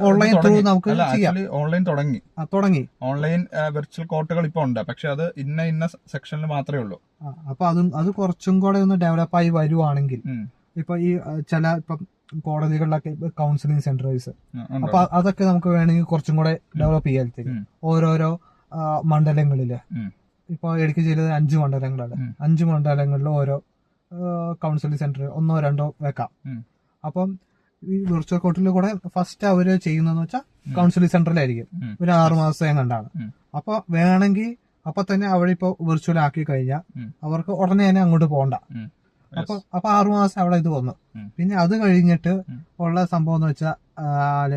ഓൺലൈൻ ത്രൂ നമുക്ക് ചെയ്യാം. ഓൺലൈൻ തുടങ്ങി ഓൺലൈൻ വെർച്വൽ കോർട്ടുകൾ ഇപ്പൊ ഉണ്ട്. പക്ഷെ അത് ഇന്ന സെക്ഷനിൽ മാത്രമേ ഉള്ളൂ. അപ്പൊ അത് കുറച്ചും കൂടെ ഒന്ന് ഡെവലപ്പായി വരുവാണെങ്കിൽ ഇപ്പൊ ഈ ഇപ്പം കോടതികളിലൊക്കെ കൗൺസിലിംഗ് സെന്റേഴ്സ്, അപ്പൊ അതൊക്കെ നമുക്ക് വേണമെങ്കിൽ കുറച്ചും കൂടെ ഡെവലപ്പ് ചെയ്യാൻ ഓരോരോ മണ്ഡലങ്ങളില്. ഇപ്പൊ ഇടുക്കി ജില്ലയിൽ 5 മണ്ഡലങ്ങളാണ്. 5 മണ്ഡലങ്ങളിൽ ഓരോ കൗൺസിലിംഗ് സെന്റർ 1 or 2 വെക്കാം. അപ്പം ഈ വിർച്വൽ കോർട്ടിൽ കൂടെ ഫസ്റ്റ് അവര് ചെയ്യുന്നതെന്ന് വെച്ചാൽ കൗൺസിലിംഗ് സെന്ററിലായിരിക്കും, ഒരു 6 മാസം കണ്ടാണ്. അപ്പൊ വേണമെങ്കിൽ അപ്പൊ തന്നെ അവിടെ ഇപ്പൊ വിർച്വൽ ആക്കി കഴിഞ്ഞാൽ അവർക്ക് ഉടനെ തന്നെ അങ്ങോട്ട് പോകണ്ട. അപ്പൊ 6 മാസം അവിടെ ഇത് വന്നു. പിന്നെ അത് കഴിഞ്ഞിട്ട് ഉള്ള സംഭവം എന്ന് വെച്ചാൽ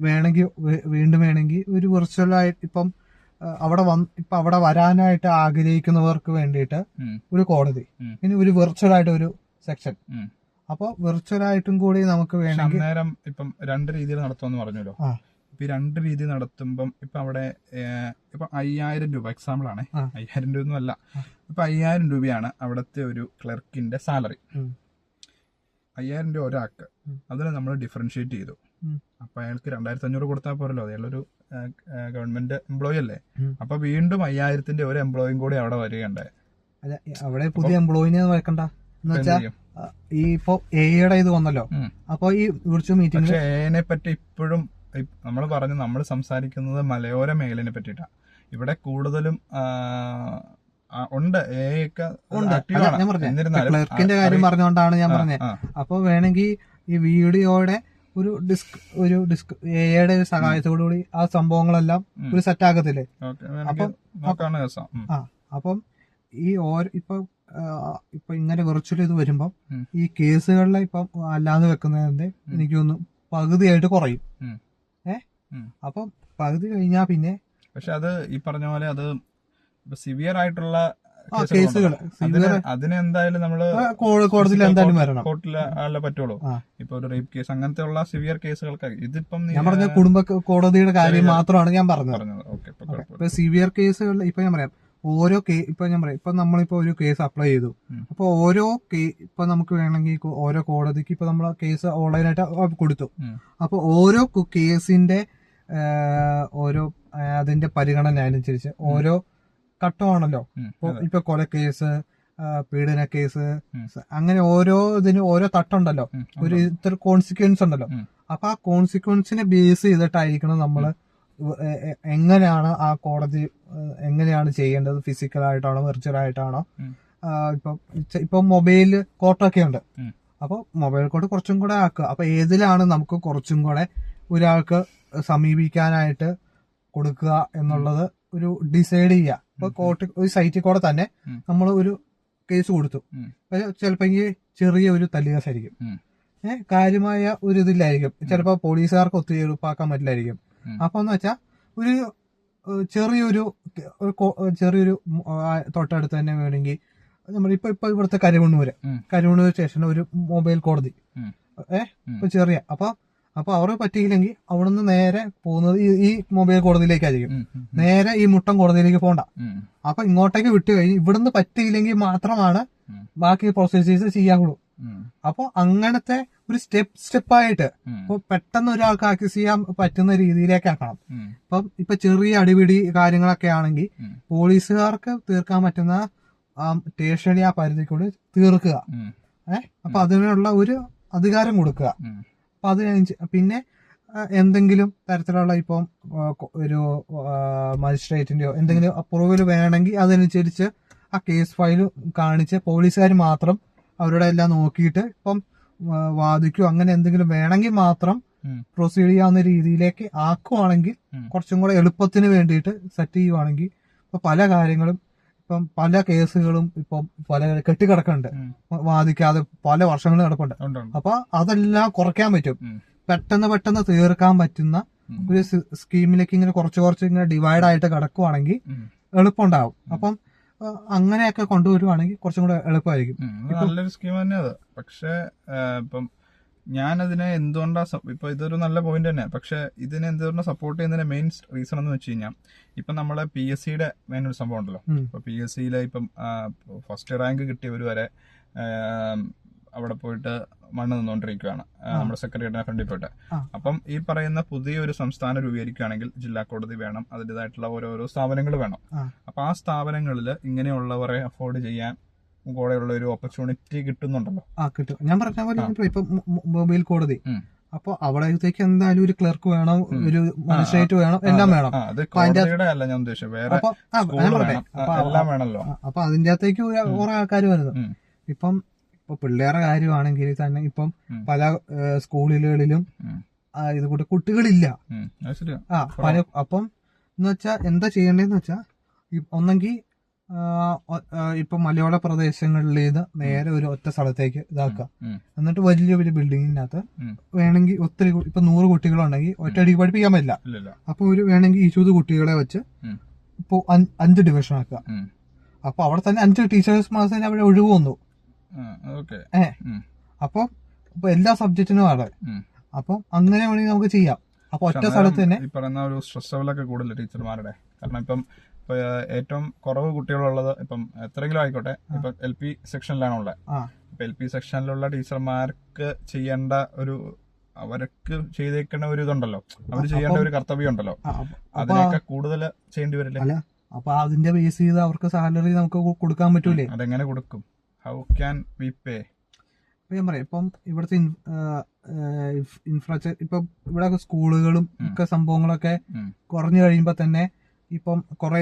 വേണമെങ്കിൽ വീണ്ടും വേണമെങ്കിൽ ഒരു വിർച്വലായിട്ട് ഇപ്പം അവിടെ വരാനായിട്ട് ആഗ്രഹിക്കുന്നവർക്ക് വേണ്ടിയിട്ട് ഒരു കോടതി, പിന്നെ ഒരു വിർച്വൽ ആയിട്ട് ഒരു സെക്ഷൻ. അപ്പൊ വിർച്വൽ ആയിട്ടും കൂടി നമുക്ക് വേണമെങ്കിൽ അന്നേരം ഇപ്പം 2 രീതിയിൽ നടത്തുമെന്ന് പറഞ്ഞല്ലോ. ഇപ്പൊ 2 രീതി നടത്തുമ്പം ഇപ്പൊ അവിടെ ഇപ്പൊ 5000 രൂപ എക്സാമ്പിൾ ആണ്, 5000 രൂപ ഒന്നും അല്ല, ഇപ്പൊ 5000 രൂപയാണ് അവിടുത്തെ ഒരു ക്ലർക്കിന്റെ സാലറി. 5000 രൂപ ഒരാൾക്ക്, അതിന് നമ്മൾ ഡിഫറൻഷിയേറ്റ് ചെയ്തു. അപ്പൊ അയാൾക്ക് 2500 കൊടുത്താൽ പോരല്ലോ, അയാളൊരു ഗവൺമെന്റ് എംപ്ലോയി അല്ലേ. അപ്പൊ വീണ്ടും 5000ന്റെ ഒരു എംപ്ലോയും കൂടി അവിടെ വരികയുണ്ട്. അവിടെ പുതിയ എംപ്ലോയിനെ വെക്കണ്ട എന്ന് വെച്ചാൽ ഈ ഇപ്പൊ എയുടെ ഇത് വന്നല്ലോ. അപ്പൊ ഈ വിർച്വൽ മീറ്റിംഗ്, പക്ഷെ എനെ പറ്റി ഇപ്പോഴും നമ്മൾ പറഞ്ഞു, നമ്മൾ സംസാരിക്കുന്നത് മലയോര മേഖലയെ പറ്റിയിട്ടാണ്. ഇവിടെ കൂടുതലും ഉണ്ട്, ക്ലർക്കിന്റെ കാര്യം പറഞ്ഞുകൊണ്ടാണ് ഞാൻ പറഞ്ഞത്. അപ്പൊ വേണമെങ്കിൽ ഈ വീഡിയോയുടെ ഒരു ഡിസ്ക് എയുടെ സഹായത്തോടു കൂടി ആ സംഭവങ്ങളെല്ലാം ഒരു സെറ്റ് ആക്കത്തില്ലേ. അപ്പം ഈ ഇപ്പൊ ഇങ്ങനെ വിർച്വൽ ഇത് വരുമ്പം ഈ കേസുകളിലെ ഇപ്പം അല്ലാതെ വെക്കുന്നതിന്റെ എനിക്ക് തോന്നുന്നു പകുതിയായിട്ട് കുറയും. അപ്പം പകുതി കഴിഞ്ഞാ പിന്നെ, പക്ഷെ അത് ഈ പറഞ്ഞ പോലെ അത് സിവിയർ ആയിട്ടുള്ള കേസുകൾ അതിന് എന്തായാലും നമ്മള് കോടതിയിൽ എന്തായാലും വരണം, കോർട്ടിലെ പറ്റുള്ളൂ. ഇപ്പൊ ഒരു റേപ്പ് കേസ് അങ്ങനത്തെ ഉള്ള സിവിയർ കേസുകൾക്ക് ഇതിപ്പം ഞാൻ പറഞ്ഞ കുടുംബ കോടതിയുടെ കാര്യം മാത്രമാണ് ഞാൻ പറഞ്ഞത്. ഇപ്പൊ സിവിയർ കേസുകളിൽ ഇപ്പൊ ഞാൻ പറയാം, ഓരോ ഇപ്പൊ നമ്മളിപ്പോ ഒരു കേസ് അപ്ലൈ ചെയ്തു. അപ്പൊ ഇപ്പൊ നമുക്ക് വേണമെങ്കിൽ ഓരോ കോടതിക്ക് ഇപ്പൊ നമ്മൾ കേസ് ഓൺലൈനായിട്ട് കൊടുത്തു. അപ്പൊ ഓരോ കേസിന്റെ ഓരോ അതിന്റെ പരിഗണന അനുസരിച്ച് ഓരോ ഘട്ടമാണല്ലോ. ഇപ്പൊ കൊലക്കേസ്, പീഡന കേസ്, അങ്ങനെ ഓരോ ഇതിനും ഓരോ തട്ടുണ്ടല്ലോ, ഒരു ഇത്ര കോൺസിക്വൻസ് ഉണ്ടല്ലോ. അപ്പൊ ആ കോൺസിക്വൻസിനെ ബേസ് ചെയ്തിട്ടായിരിക്കണം നമ്മള് എങ്ങനെയാണ് ആ കോടതി എങ്ങനെയാണ് ചെയ്യേണ്ടത്, ഫിസിക്കലായിട്ടാണോ വെർച്വൽ ആയിട്ടാണോ. ഇപ്പൊ മൊബൈൽ കോർട്ടൊക്കെ ഉണ്ട്. അപ്പൊ മൊബൈൽ കോർട്ട് കുറച്ചും കൂടെ ആക്കുക. അപ്പൊ ഏതിലാണ് നമുക്ക് കുറച്ചും കൂടെ ഒരാൾക്ക് സമീപിക്കാനായിട്ട് കൊടുക്കുക എന്നുള്ളത് ഒരു ഡിസൈഡ് ചെയ്യുക. ഇപ്പൊ കോർട്ട് ഒരു സൈറ്റിൽ കൂടെ തന്നെ നമ്മൾ ഒരു കേസ് കൊടുത്തു, ചിലപ്പോ ചെറിയ ഒരു തല്ലുകേസായിരിക്കും, കാര്യമായ ഒരു ഇതില്ലായിരിക്കും, ചിലപ്പോ പോലീസുകാർക്ക് ഒത്തുതീർപ്പാക്കാൻ പറ്റില്ലായിരിക്കും. അപ്പൊ എന്ന് വെച്ചാൽ ഒരു ചെറിയൊരു തൊട്ടടുത്ത് തന്നെ വേണമെങ്കിൽ നമ്മൾ ഇപ്പൊ ഇവിടുത്തെ കരുവണ്ണൂർ സ്റ്റേഷനിൽ ഒരു മൊബൈൽ കോടതി ഇപ്പൊ ചെറിയ, അപ്പൊ അവർക്ക് പറ്റിയില്ലെങ്കിൽ അവിടുന്ന് നേരെ പോകുന്നത് ഈ മൊബൈൽ കോടതിയിലേക്കായിരിക്കും, നേരെ ഈ മുട്ടം കോടതിയിലേക്ക് പോകണ്ട. അപ്പൊ ഇങ്ങോട്ടേക്ക് വിട്ടു കഴിഞ്ഞ് ഇവിടുന്ന് പറ്റിയില്ലെങ്കിൽ മാത്രമാണ് ബാക്കി പ്രൊസീജിയേഴ്സ് ചെയ്യാവുള്ളൂ. അപ്പൊ അങ്ങനത്തെ ഒരു സ്റ്റെപ്പായിട്ട് ഇപ്പൊ പെട്ടെന്ന് ഒരാൾക്ക് ആക്സസ് ചെയ്യാൻ പറ്റുന്ന രീതിയിലേക്ക് ആക്കണം. ഇപ്പൊ ചെറിയ അടിപിടി കാര്യങ്ങളൊക്കെ ആണെങ്കിൽ പോലീസുകാർക്ക് തീർക്കാൻ പറ്റുന്ന സ്റ്റേഷനിൽ ആ പരിധിക്കൂടി തീർക്കുക. അപ്പൊ അതിനുള്ള ഒരു അധികാരം കൊടുക്കുക. അപ്പൊ അത് പിന്നെ എന്തെങ്കിലും തരത്തിലുള്ള ഇപ്പം ഒരു മജിസ്ട്രേറ്റിന്റെയോ എന്തെങ്കിലും അപ്രൂവൽ വേണമെങ്കിൽ അതനുസരിച്ച് ആ കേസ് ഫയൽ കാണിച്ച് പോലീസുകാർ മാത്രം അവരുടെ എല്ലാം നോക്കിയിട്ട് ഇപ്പം വാദിക്കോ അങ്ങനെ എന്തെങ്കിലും വേണമെങ്കിൽ മാത്രം പ്രൊസീഡ് ചെയ്യാവുന്ന രീതിയിലേക്ക് ആക്കുവാണെങ്കിൽ കുറച്ചും കൂടെ എളുപ്പത്തിന് വേണ്ടിയിട്ട് സെറ്റ് ചെയ്യുവാണെങ്കിൽ ഇപ്പൊ പല കാര്യങ്ങളും ഇപ്പം പല കേസുകളും ഇപ്പം പല കെട്ടിക്കിടക്കുന്നുണ്ട്, വാദിക്കാതെ പല വർഷങ്ങൾ കിടപ്പുണ്ട്. അപ്പൊ അതെല്ലാം കുറയ്ക്കാൻ പറ്റും, പെട്ടെന്ന് തീർക്കാൻ പറ്റുന്ന ഒരു സ്കീമിലേക്ക് ഇങ്ങനെ കുറച്ച് ഇങ്ങനെ ഡിവൈഡ് ആയിട്ട് കിടക്കുവാണെങ്കിൽ എളുപ്പമുണ്ടാവും. അപ്പം അങ്ങനെയൊക്കെ കൊണ്ടുവരുവാണെങ്കിൽ കുറച്ചും കൂടെ എളുപ്പമായിരിക്കും. നല്ലൊരു സ്കീം തന്നെ അത്. പക്ഷെ ഇപ്പം ഞാനതിനെ എന്തുകൊണ്ടാ ഇപ്പൊ ഇതൊരു നല്ല പോയിന്റ് തന്നെ, പക്ഷെ ഇതിനെ എന്തുകൊണ്ടാ സപ്പോർട്ട് ചെയ്യുന്നതിന്റെ മെയിൻ റീസൺ എന്ന് വെച്ച് കഴിഞ്ഞാൽ ഇപ്പൊ നമ്മളെ PSCയുടെ മെയിൻ ഒരു സംഭവം ഉണ്ടല്ലോ. ഇപ്പൊ PSCയിലെ ഇപ്പം ഫസ്റ്റ് റാങ്ക് കിട്ടിയവർ വരെ അവിടെ പോയിട്ട് മണ്ണ് നിന്നുകൊണ്ടിരിക്കുകയാണ് നമ്മുടെ സെക്രട്ടറിയുടെ ഫ്രണ്ടിൽ പോയിട്ട്. അപ്പം ഈ പറയുന്ന പുതിയൊരു സംസ്ഥാനം രൂപീകരിക്കുകയാണെങ്കിൽ ജില്ലാ കോടതി വേണം, അതിൻ്റെതായിട്ടുള്ള ഓരോരോ സ്ഥാപനങ്ങൾ വേണം. അപ്പൊ ആ സ്ഥാപനങ്ങളിൽ ഇങ്ങനെയുള്ളവരെ അഫോർഡ് ചെയ്യാൻ കൂടെയുള്ള ഒരു ഓപ്പർച്യൂണിറ്റി കിട്ടുന്നുണ്ടല്ലോ. കിട്ടും. ഞാൻ പറഞ്ഞ പോലെ ഇപ്പൊ മൊബൈൽ കോടതി, അപ്പൊ അവിടത്തേക്ക് എന്തായാലും ഒരു ക്ലർക്ക് വേണം, ഒരു മജിസ്ട്രേറ്റ് വേണം, എല്ലാം വേണം. അപ്പൊ അതിന്റെ അകത്തേക്ക് കുറെ ആൾക്കാർ വരുന്നു. ഇപ്പൊ പിള്ളേരുടെ കാര്യമാണെങ്കിൽ തന്നെ ഇപ്പം പല സ്കൂളുകളിലും ഇതുകൂടെ കുട്ടികളില്ല. അപ്പം എന്ന് വെച്ചാ എന്താ ചെയ്യേണ്ടതെന്ന് വെച്ചാ ഒന്നെങ്കിൽ ഇപ്പൊ മലയോര പ്രദേശങ്ങളിൽ നിന്ന് നേരെ ഒരു ഒറ്റ സ്ഥലത്തേക്ക് ഇതാക്കുക. എന്നിട്ട് വലിയ വലിയ ബിൽഡിങ്ങിനകത്ത് വേണമെങ്കിൽ ഒത്തിരി ഇപ്പൊ 100 കുട്ടികളുണ്ടെങ്കിൽ ഒറ്റയടിക്ക് പഠിപ്പിക്കാൻ പറ്റില്ല. അപ്പൊ വേണമെങ്കിൽ 20 കുട്ടികളെ വെച്ച് ഇപ്പൊ 5 ഡിവിഷൻ ആക്കുക. അപ്പൊ അവിടെ തന്നെ 5 ടീച്ചേഴ്സ് മാസം അവിടെ ഒഴിവ് വന്നു. അപ്പൊ എല്ലാ സബ്ജക്റ്റിനും ആളെ. അപ്പൊ അങ്ങനെ വേണമെങ്കിൽ നമുക്ക് ചെയ്യാം. അപ്പൊ ഒറ്റ സ്ഥലത്ത് തന്നെ ഈ പറയുന്ന ഒരു സ്ട്രെസ് ലെവലൊക്കെ കൂടുതൽ ടീച്ചർമാരുടെ. കാരണം ഇപ്പം ഏറ്റവും കുറവ് കുട്ടികളുള്ളത് ഇപ്പം എത്രയെങ്കിലും ആയിക്കോട്ടെ, ഇപ്പൊ LP സെക്ഷനിലാണുള്ളത്. ഇപ്പൊ LP സെക്ഷനിലുള്ള ടീച്ചർമാർക്ക് ചെയ്യേണ്ട ഒരു, അവർക്ക് ചെയ്തേക്കുന്ന ഒരു ഇതുണ്ടല്ലോ, അവർ ചെയ്യേണ്ട ഒരു കർത്തവ്യം ഉണ്ടല്ലോ, അതിനൊക്കെ കൂടുതൽ ചെയ്യേണ്ടി വരില്ല. അപ്പൊ അതിന്റെ ബേസ് ചെയ്ത് അവർക്ക് സാലറി നമുക്ക് കൊടുക്കാൻ പറ്റൂലേ? അതെങ്ങനെ കൊടുക്കും? ഹൗ ക്യാൻ വി പേ? ഞാൻ പറയാം, ഇപ്പം ഇവിടുത്തെ ഇൻഫ്രാസ്ട്രക്ചർ, ഇപ്പൊ ഇവിടെ സ്കൂളുകളും ഒക്കെ സംഭവങ്ങളൊക്കെ കുറഞ്ഞു കഴിയുമ്പോ തന്നെ ഇപ്പം കുറെ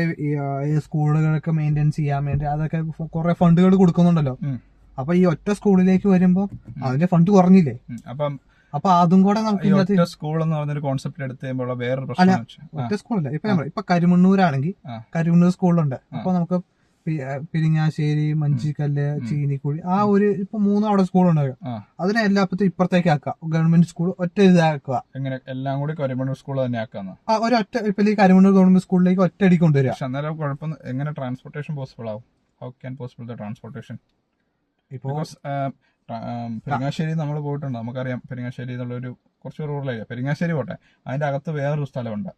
സ്കൂളുകളൊക്കെ മെയിൻറ്റെയിൻ ചെയ്യാൻ വേണ്ടി അതൊക്കെ കുറെ ഫണ്ടുകൾ കൊടുക്കുന്നുണ്ടല്ലോ. അപ്പൊ ഈ ഒറ്റ സ്കൂളിലേക്ക് വരുമ്പോ അതിന്റെ ഫണ്ട് കുറഞ്ഞില്ലേ? അപ്പൊ അതും കൂടെ നമുക്ക് സ്കൂൾ എന്ന് പറഞ്ഞൊരു കോൺസെപ്റ്റ് എടുത്ത് വേറൊരു അല്ല, ഒറ്റ സ്കൂളില്ല. ഇപ്പൊ കരിമണ്ണൂരാണെങ്കിൽ കരിമണ്ണൂർ സ്കൂളുണ്ട്. അപ്പൊ നമുക്ക് പെരിങ്ങാശ്ശേരി, മഞ്ചിക്കല്ല്, ചീനിക്കുഴി, ആ ഒരു ഇപ്പൊ 3 അവിടെ സ്കൂളുണ്ട്. അതിനെ എല്ലാപ്പത്തും ഇപ്പുറത്തേക്ക് ആക്കുക. ഗവൺമെന്റ് സ്കൂൾ ഒറ്റ ഇതാക്കുക. എല്ലാം കൂടി കരിമണ്ണൂർ സ്കൂൾ തന്നെ ആക്കാന്ന്. ഒരൊറ്റ ഇപ്പൊ ഈ കരിമണ്ണൂർ ഗവൺമെന്റ് സ്കൂളിലേക്ക് ഒറ്റ അടി കൊണ്ടുവരിക. എന്നാലും കുഴപ്പം എങ്ങനെ ട്രാൻസ്പോർട്ടേഷൻ പോസിബിൾ ആവും? How can possible the transportation? ഇപ്പോ പെരിങ്ങാശ്ശേരി നമ്മൾ പോയിട്ടുണ്ട്, നമുക്കറിയാം. പെരിങ്ങാശ്ശേരി എന്നുള്ളൊരു കുറച്ച് റൂറൽ ഏരിയ. പെരിങ്ങാശ്ശേരി പോട്ടെ, അതിന്റെ അകത്ത് വേറൊരു സ്ഥലമുണ്ട്,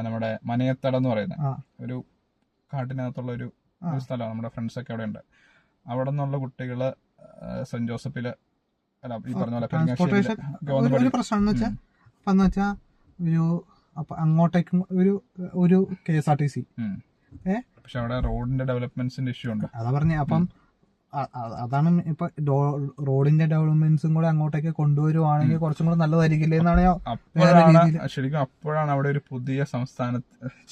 നമ്മുടെ മനയത്തട എന്ന് പറയുന്ന ഒരു കാട്ടിനകത്തുള്ള ഒരു സ്ഥലമാണ്. നമ്മുടെ ഫ്രണ്ട്സൊക്കെ അവിടെ ഉണ്ട്. അവിടെ നിന്നുള്ള കുട്ടികള് സെന്റ് ജോസഫില്, അല്ല ഈ പറഞ്ഞ പോലെ ഒരു പ്രശ്നം എന്ന് വെച്ചാൽ ഒരു അങ്ങോട്ടേക്കും ഒരു KSRTC. പക്ഷെ അവിടെ റോഡിന്റെ ഡെവലപ്മെന്റ്സിന്റെ ഇഷ്യൂ ഉണ്ട്. അതാ പറഞ്ഞ. അപ്പം അതാണ് ഇപ്പൊ റോഡിന്റെ ഡെവലപ്മെന്റ്സും കൂടെ അങ്ങോട്ടേക്ക് കൊണ്ടുവരുവാണെങ്കിൽ കുറച്ചും കൂടെ നല്ലതായിരിക്കില്ലേ എന്നാണ്. ശരിക്കും അപ്പോഴാണ് അവിടെ ഒരു പുതിയ സംസ്ഥാന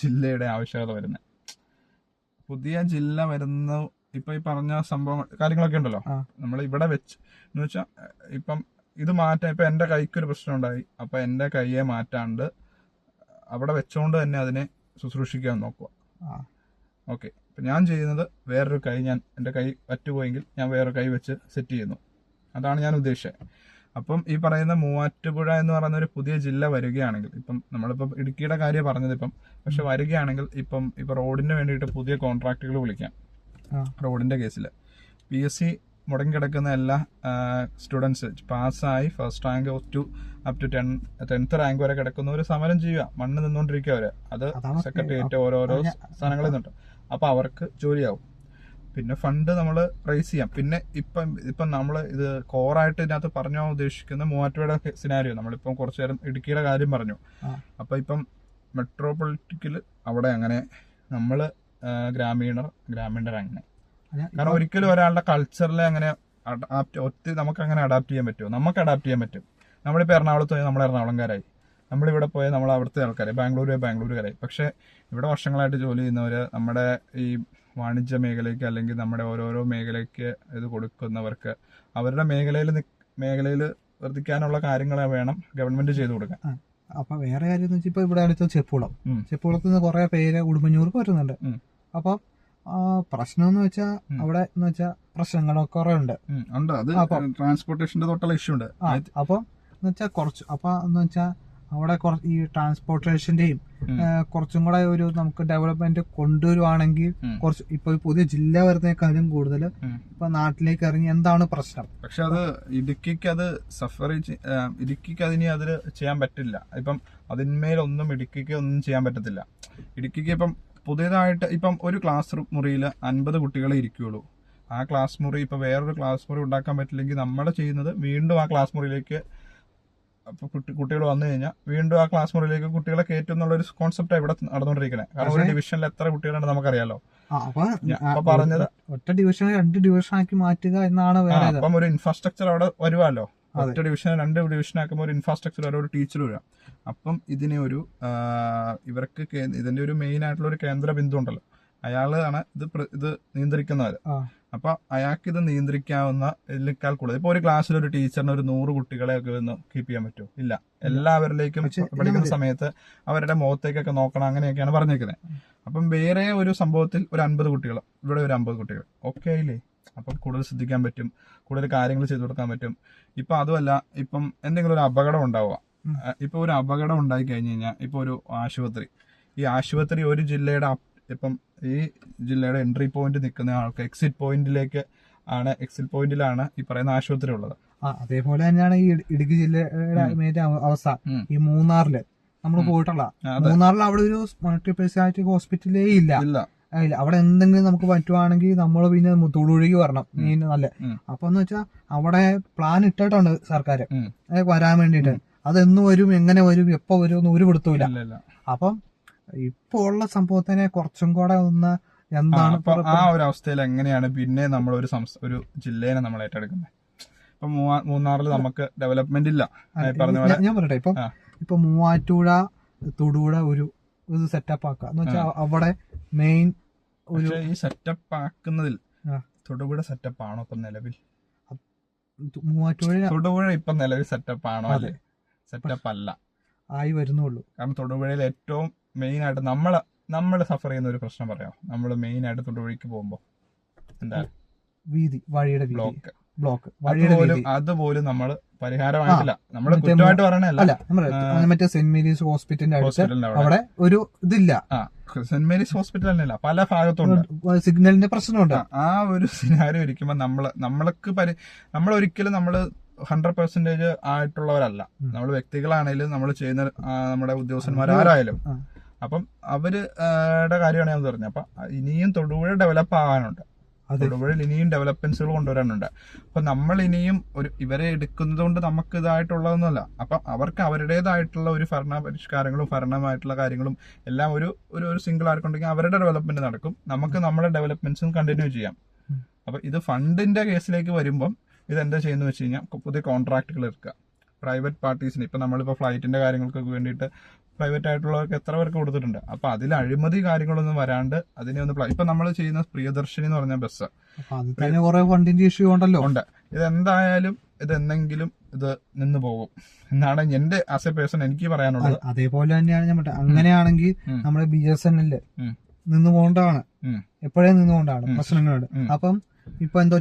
ജില്ലയുടെ ആവശ്യകത വരുന്നത്. പുതിയ ജില്ല വരുന്ന ഇപ്പൊ ഈ പറഞ്ഞ സംഭവം കാര്യങ്ങളൊക്കെ ഉണ്ടല്ലോ, നമ്മൾ ഇവിടെ വെച്ച് എന്ന് വെച്ചാൽ ഇപ്പം ഇത് മാറ്റാൻ, ഇപ്പൊ എന്റെ കൈക്കൊരു പ്രശ്നം ഉണ്ടായി, അപ്പൊ എന്റെ കൈയെ മാറ്റാണ്ട് അവിടെ വെച്ചോണ്ട് തന്നെ അതിനെ ശുശ്രൂഷിക്കാൻ നോക്കുക. ഓക്കെ, ഇപ്പൊ ഞാൻ ചെയ്യുന്നത് വേറൊരു കൈ, എന്റെ കൈ പറ്റുപോയെങ്കിൽ ഞാൻ വേറൊരു കൈ വെച്ച് സെറ്റ് ചെയ്യുന്നു. അതാണ് ഞാൻ ഉദ്ദേശിച്ചത്. അപ്പം ഈ പറയുന്ന മൂവാറ്റുപുഴ എന്ന് പറയുന്ന ഒരു പുതിയ ജില്ല വരികയാണെങ്കിൽ, ഇപ്പം നമ്മളിപ്പം ഇടുക്കിയുടെ കാര്യം പറഞ്ഞത്, പക്ഷെ വരികയാണെങ്കിൽ ഇപ്പൊ റോഡിന് വേണ്ടിയിട്ട് പുതിയ കോൺട്രാക്ടുകൾ വിളിക്കാം. റോഡിന്റെ കേസിൽ PSC മുടങ്ങിക്കിടക്കുന്ന എല്ലാ സ്റ്റുഡൻസ് പാസ്സായി first rank up to 10th rank വരെ കിടക്കുന്ന ഒരു സമരം ചെയ്യുക. മണ്ണ് നിന്നുകൊണ്ടിരിക്കുക അവര്. അത് സെക്രട്ടേറിയറ്റ് ഓരോരോ സ്ഥാനങ്ങളിൽ നിന്നുണ്ട്. അപ്പൊ അവർക്ക് ജോലിയാവും. പിന്നെ ഫണ്ട് നമ്മൾ റേസ് ചെയ്യാം. പിന്നെ ഇപ്പം നമ്മൾ ഇത് കോറായിട്ട് ഇതിനകത്ത് പറഞ്ഞോ ഉദ്ദേശിക്കുന്ന മൂവാറ്റുപുഴ സിനാരിയോ. നമ്മളിപ്പം കുറച്ചു നേരം ഇടുക്കിയുടെ കാര്യം പറഞ്ഞു. അപ്പൊ ഇപ്പം മെട്രോപൊളിറ്റിക്കല് അവിടെ അങ്ങനെ നമ്മള് ഗ്രാമീണർ അങ്ങനെ, കാരണം ഒരിക്കലും ഒരാളുടെ കൾച്ചറിലെ അങ്ങനെ ഒത്തിരി നമുക്ക് അങ്ങനെ അഡാപ്റ്റ് ചെയ്യാൻ പറ്റുമോ? നമുക്ക് അഡാപ്റ്റ് ചെയ്യാൻ പറ്റും. നമ്മളിപ്പോൾ എറണാകുളത്ത് പോയാൽ നമ്മൾ എറണാകുളംകാരായി, നമ്മളിവിടെ പോയാൽ നമ്മൾ അവിടുത്തെ ആൾക്കാരായി, ബാംഗ്ലൂരുകാരായി. പക്ഷെ ഇവിടെ വർഷങ്ങളായിട്ട് ജോലി ചെയ്യുന്നവര് നമ്മുടെ ഈ വാണിജ്യ മേഖലയ്ക്ക് അല്ലെങ്കിൽ നമ്മുടെ ഓരോരോ മേഖലയ്ക്ക് ഇത് കൊടുക്കുന്നവർക്ക് അവരുടെ മേഖലയിൽ വർദ്ധിക്കാനുള്ള കാര്യങ്ങൾ വേണം ഗവൺമെന്റ് ചെയ്തു കൊടുക്കാൻ. അപ്പൊ വേറെ കാര്യം എന്ന് വെച്ചാൽ ഇപ്പൊ ഇവിടെ അടുത്ത് ചെപ്പുളത്ത് നിന്ന് കുറെ പേര് ഉടുമ്പന്നൂർക്ക് വരുന്നുണ്ട്. അപ്പൊ പ്രശ്നം എന്ന് വെച്ചാൽ അവിടെ എന്ന് വെച്ചാൽ പ്രശ്നങ്ങൾ കുറെ ഉണ്ട്. ട്രാൻസ്പോർട്ടേഷന്റെ തൊട്ടുള്ള ഇഷ്യൂ ഉണ്ട്. അപ്പൊ എന്ന് വെച്ചാൽ കുറച്ച് എന്ന് വെച്ചാൽ അവിടെ ഈ ട്രാൻസ്പോർട്ടേഷന്റെയും കുറച്ചും കൂടെ ഒരു നമുക്ക് ഡെവലപ്മെന്റ് കൊണ്ടുവരുവാണെങ്കിൽ കുറച്ച് ഇപ്പൊ പുതിയ ജില്ല വരുന്നേക്കാളും കൂടുതൽ ഇപ്പൊ നാട്ടിലേക്ക് ഇറങ്ങി എന്താണ് പ്രശ്നം. പക്ഷെ അത് ഇടുക്കിക്ക് അതിന് അതിൽ ചെയ്യാൻ പറ്റില്ല. ഇപ്പം അതിന്മേലൊന്നും ഇടുക്കിക്ക് ഒന്നും ചെയ്യാൻ പറ്റത്തില്ല. ഇടുക്കിക്ക് ഇപ്പം പുതിയതായിട്ട് ഇപ്പം ഒരു ക്ലാസ് മുറിയിൽ 50 കുട്ടികളെ ഇരിക്കുകയുള്ളൂ. ആ ക്ലാസ് മുറി ഇപ്പൊ വേറൊരു ക്ലാസ് മുറി ഉണ്ടാക്കാൻ പറ്റില്ലെങ്കിൽ നമ്മൾ ചെയ്യുന്നത് വീണ്ടും ആ ക്ലാസ് മുറിയിലേക്ക് കുട്ടികൾ വന്നു കഴിഞ്ഞാൽ വീണ്ടും ആ ക്ലാസ് മുറിയിലേക്ക് കുട്ടികളെ കയറ്റും എന്നുള്ളൊരു കോൺസെപ്റ്റാണ് ഇവിടെ നടന്നുകൊണ്ടിരിക്കുന്നത്. കാരണം ഒരു ഡിവിഷനിൽ എത്ര കുട്ടികളുണ്ട് നമുക്കറിയാലോ. അപ്പൊ പറഞ്ഞത് ഒറ്റ ഡിവിഷൻ 2 ഡിവിഷൻ ആക്കി മാറ്റുക എന്നാണ് വേറെ. അപ്പം ഒരു ഇൻഫ്രാസ്ട്രക്ചർ അവിടെ വരുവാലോ. ഒറ്റ ഡിവിഷൻ 2 ഡിവിഷൻ ആക്കുമ്പോൾ ഒരു ഇൻഫ്രാസ്ട്രക്ചർ ഒരു ടീച്ചർ വരാം. അപ്പം ഇതിനെ ഒരു ഇവർക്ക് ഇതിന്റെ ഒരു മെയിൻ ആയിട്ടുള്ള ഒരു കേന്ദ്ര ബിന്ദു ഉണ്ടല്ലോ, അയാളാണ് ഇത് നിയന്ത്രിക്കുന്നവര്. അപ്പൊ അയാൾക്ക് ഇത് നിയന്ത്രിക്കാവുന്ന ഇതിനേക്കാൾ കൂടുതൽ ഇപ്പൊ ഒരു ക്ലാസ്സിൽ ഒരു ടീച്ചറിന് ഒരു 100 കുട്ടികളെ ഒക്കെ ഒന്ന് കീപ്പ് ചെയ്യാൻ പറ്റുമോ? ഇല്ല. എല്ലാവരിലേക്കും പഠിക്കുന്ന സമയത്ത് അവരുടെ മുഖത്തേക്കൊക്കെ നോക്കണം, അങ്ങനെയൊക്കെയാണ് പറഞ്ഞേക്കുന്നത്. അപ്പം വേറെ ഒരു സംഭവത്തിൽ ഒരു 50 കുട്ടികൾ, ഇവിടെ ഒരു 50 കുട്ടികൾ, ഓക്കെ ഇല്ലേ? അപ്പം കൂടുതൽ ശ്രദ്ധിക്കാൻ പറ്റും, കൂടുതൽ കാര്യങ്ങൾ ചെയ്തു കൊടുക്കാൻ പറ്റും. ഇപ്പൊ അതുമല്ല, ഇപ്പം എന്തെങ്കിലും ഒരു അപകടം ഉണ്ടാവുക, ഇപ്പൊ ഒരു അപകടം ഉണ്ടായി കഴിഞ്ഞു കഴിഞ്ഞാൽ ഇപ്പൊ ഒരു ആശുപത്രി, ഈ ആശുപത്രി ഒരു ജില്ലയുടെ ഇപ്പം ഈ ജില്ലയുടെ എൻട്രി പോയിന്റ് നിൽക്കുന്ന ആൾക്ക് എക്സിറ്റ് പോയിന്റിലാണ് ഈ പറയുന്ന ആശുപത്രി ഉള്ളത്. അതേപോലെ തന്നെയാണ് ഈ ഇടുക്കി ജില്ലയുടെ അവസ്ഥ. ഈ മൂന്നാറില് നമ്മൾ പോയിട്ടുള്ള മൂന്നാറിൽ അവിടെ ഒരു മൾട്ടി സ്പെഷ്യാലിറ്റി ഹോസ്പിറ്റലേ ഇല്ല. അവിടെ എന്തെങ്കിലും നമുക്ക് പറ്റുവാണെങ്കിൽ നമ്മൾ പിന്നെ തൊടുപുഴയ്ക്ക് വരണം മെയിൻ നല്ല. അപ്പൊ എന്ന് വെച്ചാൽ അവിടെ പ്ലാൻ ഇട്ടിട്ടുണ്ട് സർക്കാർ വരാൻ വേണ്ടിട്ട്. അതെന്ന് വരും, എങ്ങനെ വരും, എപ്പോ വരും എന്ന് ഒരു പിടുത്തമില്ല. അപ്പം ഇപ്പൊ ഉള്ള സംഭവത്തിനെ കുറച്ചും കൂടെ ഒന്ന് എന്താണ് ആ ഒരു അവസ്ഥയിൽ എങ്ങനെയാണ് പിന്നെ നമ്മൾ ഒരു ജില്ലേനെ നമ്മൾ ഏറ്റെടുക്കുന്നത്? ഇപ്പൊ മൂന്നാറിൽ നമുക്ക് ഡെവലപ്മെന്റ് ഇല്ല. ഞാൻ പറയട്ടെ, ഇപ്പൊ മൂവാറ്റുപുഴ തൊടുപുഴ ഒരു സെറ്റപ്പ് ആക്കുക എന്ന് വെച്ചാൽ അവിടെ മെയിൻ ഒരു ഈ സെറ്റപ്പ് ആക്കുന്നതിൽ തൊടുപുഴ സെറ്റപ്പ് ആണോ ഇപ്പൊ നിലവിൽ? തൊടുപുഴ ഇപ്പൊ നിലവിൽ സെറ്റപ്പ് ആണോ? അല്ലേ, സെറ്റപ്പ് അല്ല, ആയി വരുന്നുള്ളൂ. കാരണം തൊടുപുഴയിൽ ഏറ്റവും മെയിൻ ആയിട്ട് നമ്മൾ സഫർ ചെയ്യുന്ന ഒരു പ്രശ്നം പറയാം. നമ്മൾ മെയിൻ ആയിട്ട് തൊടുപുഴയ്ക്ക് പോകുമ്പോ എന്താ വീതി, വഴിയുടെ ബ്ലോക്ക് അതുപോലും നമ്മൾ പരിഹാരമായിട്ടില്ല. നമ്മൾ കുറ്റമായിട്ട് പറയണല്ല, മറ്റേ സെന്റ് മേരീസ് ഹോസ്പിറ്റലിന്റെ അടുത്ത് അവിടെ ഒരു ഇതില്ല. സെന്റ് മേരീസ് ഹോസ്പിറ്റൽ തന്നെയല്ല, പല ഭാഗത്തുണ്ട് സിഗ്നലിന്റെ പ്രശ്നമുണ്ട്. ആ ഒരു സിനാരിയോ ഇരിക്കുമ്പോ നമ്മളൊരിക്കലും 100% ആയിട്ടുള്ളവരല്ല. നമ്മൾ വ്യക്തികളാണേലും നമ്മൾ ചെയ്യുന്ന നമ്മുടെ ഉദ്യോഗസ്ഥന്മാരാരായാലും. അപ്പം അവരുടെ കാര്യമാണ് ഞാൻ പറഞ്ഞത്. അപ്പൊ ഇനിയും തൊടുപുഴ ഡെവലപ്പ് ആവാനുണ്ട്, തൊടുപുഴയിൽ ഇനിയും ഡെവലപ്മെന്റ്സുകൾ കൊണ്ടുവരാനുണ്ട്. അപ്പൊ നമ്മൾ ഇനിയും ഇവരെ എടുക്കുന്നത് കൊണ്ട് നമുക്ക് ഇതായിട്ടുള്ളതൊന്നുമല്ല. അപ്പൊ അവർക്ക് അവരുടേതായിട്ടുള്ള ഒരു ഭരണ പരിഷ്കാരങ്ങളും ഭരണമായിട്ടുള്ള കാര്യങ്ങളും എല്ലാം ഒരു സിംഗിൾ ആർക്കുണ്ടെങ്കിൽ അവരുടെ ഡെവലപ്മെന്റ് നടക്കും, നമുക്ക് നമ്മുടെ ഡെവലപ്മെന്റ്സും കണ്ടിന്യൂ ചെയ്യാം. അപ്പൊ ഇത് ഫണ്ടിന്റെ കേസിലേക്ക് വരുമ്പം ഇതെന്താ ചെയ്യുന്ന വെച്ച് കഴിഞ്ഞാൽ പുതിയ കോൺട്രാക്ടുകൾ എടുക്കുക പ്രൈവറ്റ് പാർട്ടീസിന്. ഇപ്പൊ നമ്മളിപ്പോ ഫ്ലൈറ്റിന്റെ കാര്യങ്ങൾക്കൊക്കെ വേണ്ടിയിട്ട് പ്രൈവറ്റ് ആയിട്ടുള്ളവർക്ക് എത്ര പേർക്ക് കൊടുത്തിട്ടുണ്ട്. അപ്പൊ അതിൽ അഴിമതി കാര്യങ്ങളൊന്നും വരാണ്ട് അതിനെ ഒന്ന് ഇപ്പൊ നമ്മൾ ചെയ്യുന്ന പ്രിയദർശിനി എന്ന് പറഞ്ഞ ബസ് ഫണ്ടിന്റെ ഇഷ്യൂ ഉണ്ടല്ലോ. ഉണ്ട്. ഇതെന്തായാലും ഇതെന്തെങ്കിലും ഇത് നിന്ന് പോകും എന്നാണ് എന്റെ ആസ് എ പേഴ്സൺ എനിക്ക് പറയാനുള്ളത്. അതേപോലെ തന്നെയാണ് ഞാൻ പറഞ്ഞത്. അങ്ങനെയാണെങ്കിൽ നമ്മുടെ BSNL നിന്ന് പോകേണ്ടതാണ്, എപ്പോഴേ നിന്നുകൊണ്ടാണ് പ്രശ്നങ്ങളുണ്ട്. അപ്പം ഇപ്പൊ എന്തോ